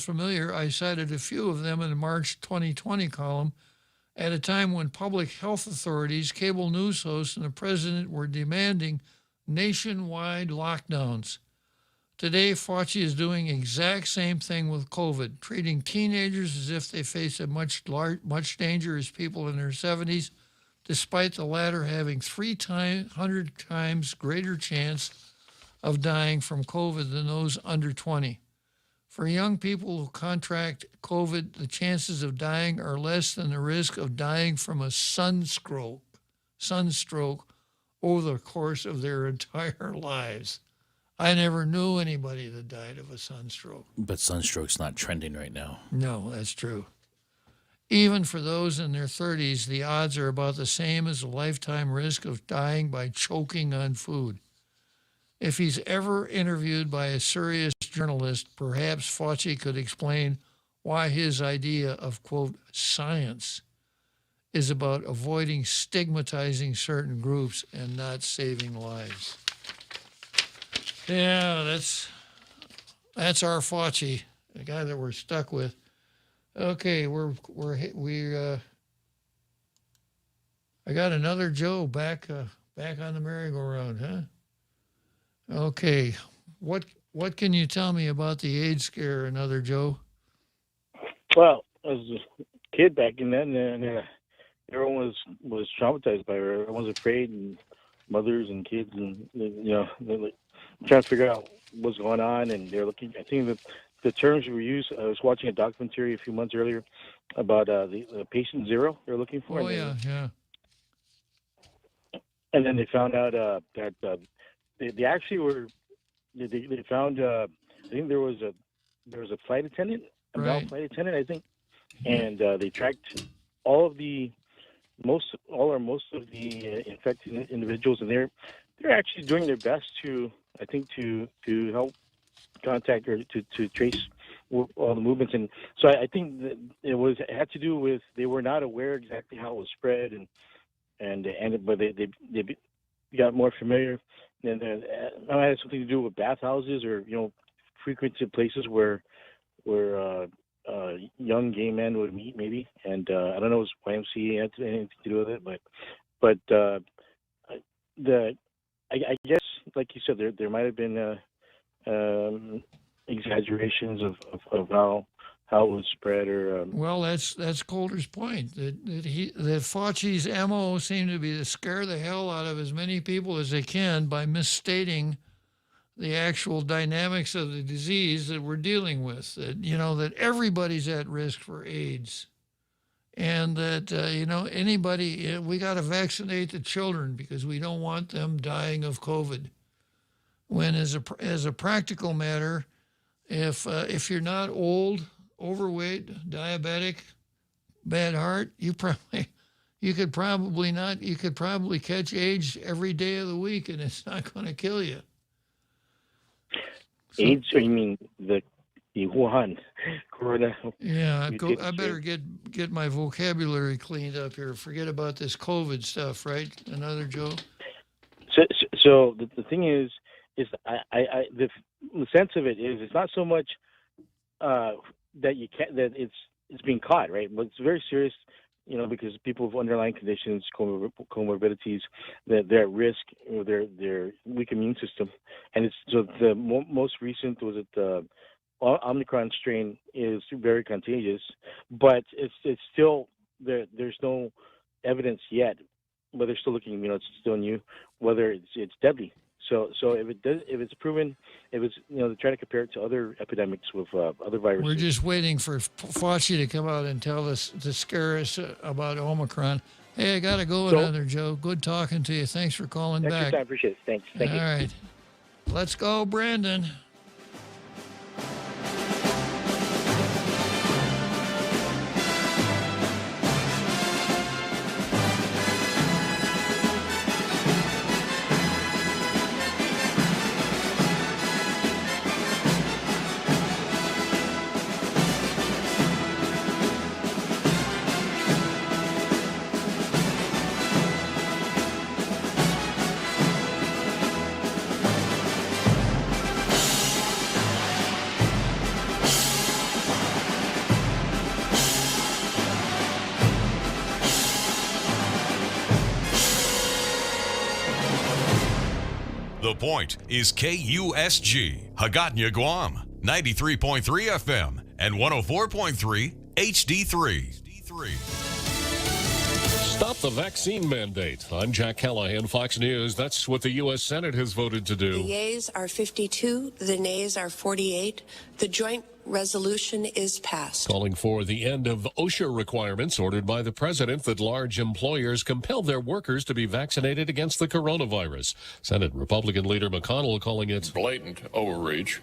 familiar, I cited a few of them in the March 2020 column at a time when public health authorities, cable news hosts, and the president were demanding nationwide lockdowns. Today, Fauci is doing the exact same thing with COVID, treating teenagers as if they face as much danger as people in their 70s, despite the latter having 300 times greater chance of dying from COVID than those under 20. For young people who contract COVID, the chances of dying are less than the risk of dying from a sunstroke over the course of their entire lives. I never knew anybody that died of a sunstroke. But sunstroke's not trending right now. No, that's true. Even for those in their 30s, the odds are about the same as a lifetime risk of dying by choking on food. If he's ever interviewed by a serious journalist, perhaps Fauci could explain why his idea of, quote, science is about avoiding stigmatizing certain groups and not saving lives. Yeah, that's our Fauci, the guy that we're stuck with. Okay, I got another Joe back on the merry-go-round, huh? Okay, what can you tell me about the AIDS scare, another Joe? Well, as a kid back in then, and everyone was traumatized by her. Everyone was afraid, and mothers and kids, and they're like trying to figure out what's going on, and they're looking. I think that the terms were used. I was watching a documentary a few months earlier about the patient zero they're looking for. Oh yeah. And then they found out that they actually were. They found. I think there was a flight attendant, a male flight attendant, I think, and they tracked most of the infected individuals, and they're actually doing their best to help contact or to trace all the movements. And so I think that it had to do with they were not aware exactly how it was spread, but they got more familiar. And it had something to do with bathhouses or frequented places where young gay men would meet, maybe. And I don't know if YMCA had anything to do with it, but I guess, like you said, there might have been exaggerations of how it was spread, or well, that's Coulter's point. That Fauci's MO seemed to be to scare the hell out of as many people as they can by misstating the actual dynamics of the disease that we're dealing with. That everybody's at risk for AIDS, and that anybody, we got to vaccinate the children because we don't want them dying of COVID. When as a practical matter, if you're not old, overweight, diabetic, bad heart, you could probably catch AIDS every day of the week, and it's not going to kill you. AIDS? Or you mean the Wuhan corona? Yeah, I better get my vocabulary cleaned up here. Forget about this COVID stuff, right? Another Joe. So the thing is the sense of it is it's not so much that it's being caught, right? But it's very serious, because people with underlying conditions, comorbidities, that they're at risk, or their weak immune system, and it's so the most recent was the Omicron strain is very contagious, but it's still there's no evidence yet, but they're still looking, it's still new, whether it's deadly. So if it's proven, they're trying to compare it to other epidemics with other viruses. We're just waiting for Fauci to come out and tell us, to scare us about Omicron. Hey, I got to go, another Joe. Good talking to you. Thanks for calling back. I appreciate it. Thanks. Thank you. All right. Let's go, Brandon. The Point is KUSG, Hagåtña, Guam, 93.3 FM and 104.3 HD3. Stop the vaccine mandate. I'm Jack Callahan, Fox News. That's what the U.S. Senate has voted to do. The yeas are 52, the nays are 48. The joint resolution is passed. Calling for the end of OSHA requirements ordered by the president that large employers compel their workers to be vaccinated against the coronavirus. Senate Republican leader McConnell calling it blatant overreach.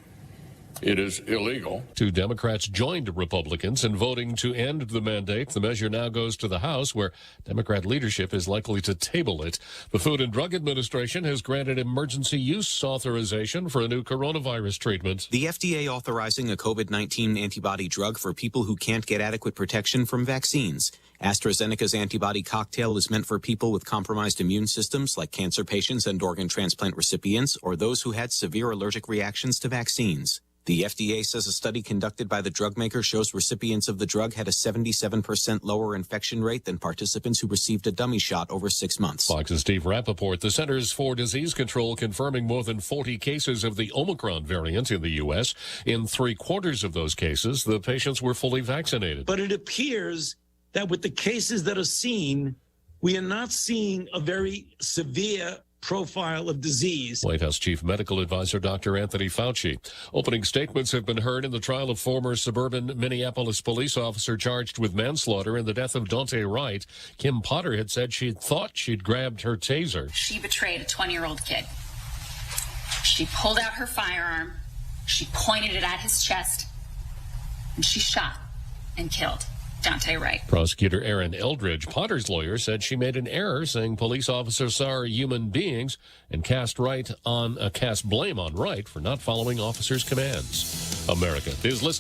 It is illegal. 2 Democrats joined Republicans in voting to end the mandate. The measure now goes to the House, where Democrat leadership is likely to table it. The Food and Drug Administration has granted emergency use authorization for a new coronavirus treatment. The FDA authorizing a COVID-19 antibody drug for people who can't get adequate protection from vaccines. AstraZeneca's antibody cocktail is meant for people with compromised immune systems, like cancer patients and organ transplant recipients, or those who had severe allergic reactions to vaccines. The FDA says a study conducted by the drug maker shows recipients of the drug had a 77% lower infection rate than participants who received a dummy shot over 6 months. Fox's Steve Rappaport. The Centers for Disease Control confirming more than 40 cases of the Omicron variant in the U.S. In 3/4 of those cases, the patients were fully vaccinated. But it appears that with the cases that are seen, we are not seeing a very severe profile of disease. White House Chief Medical Advisor Dr. Anthony Fauci. Opening statements have been heard in the trial of former suburban Minneapolis police officer charged with manslaughter in the death of Dante Wright. Kim Potter had said she thought she'd grabbed her taser. She betrayed a 20-year-old kid. She pulled out her firearm, she pointed it at his chest, and she shot and killed Dante Wright. Prosecutor Aaron Eldridge, Potter's lawyer, said she made an error saying police officers are human beings and cast blame on Wright for not following officers' commands. America is listed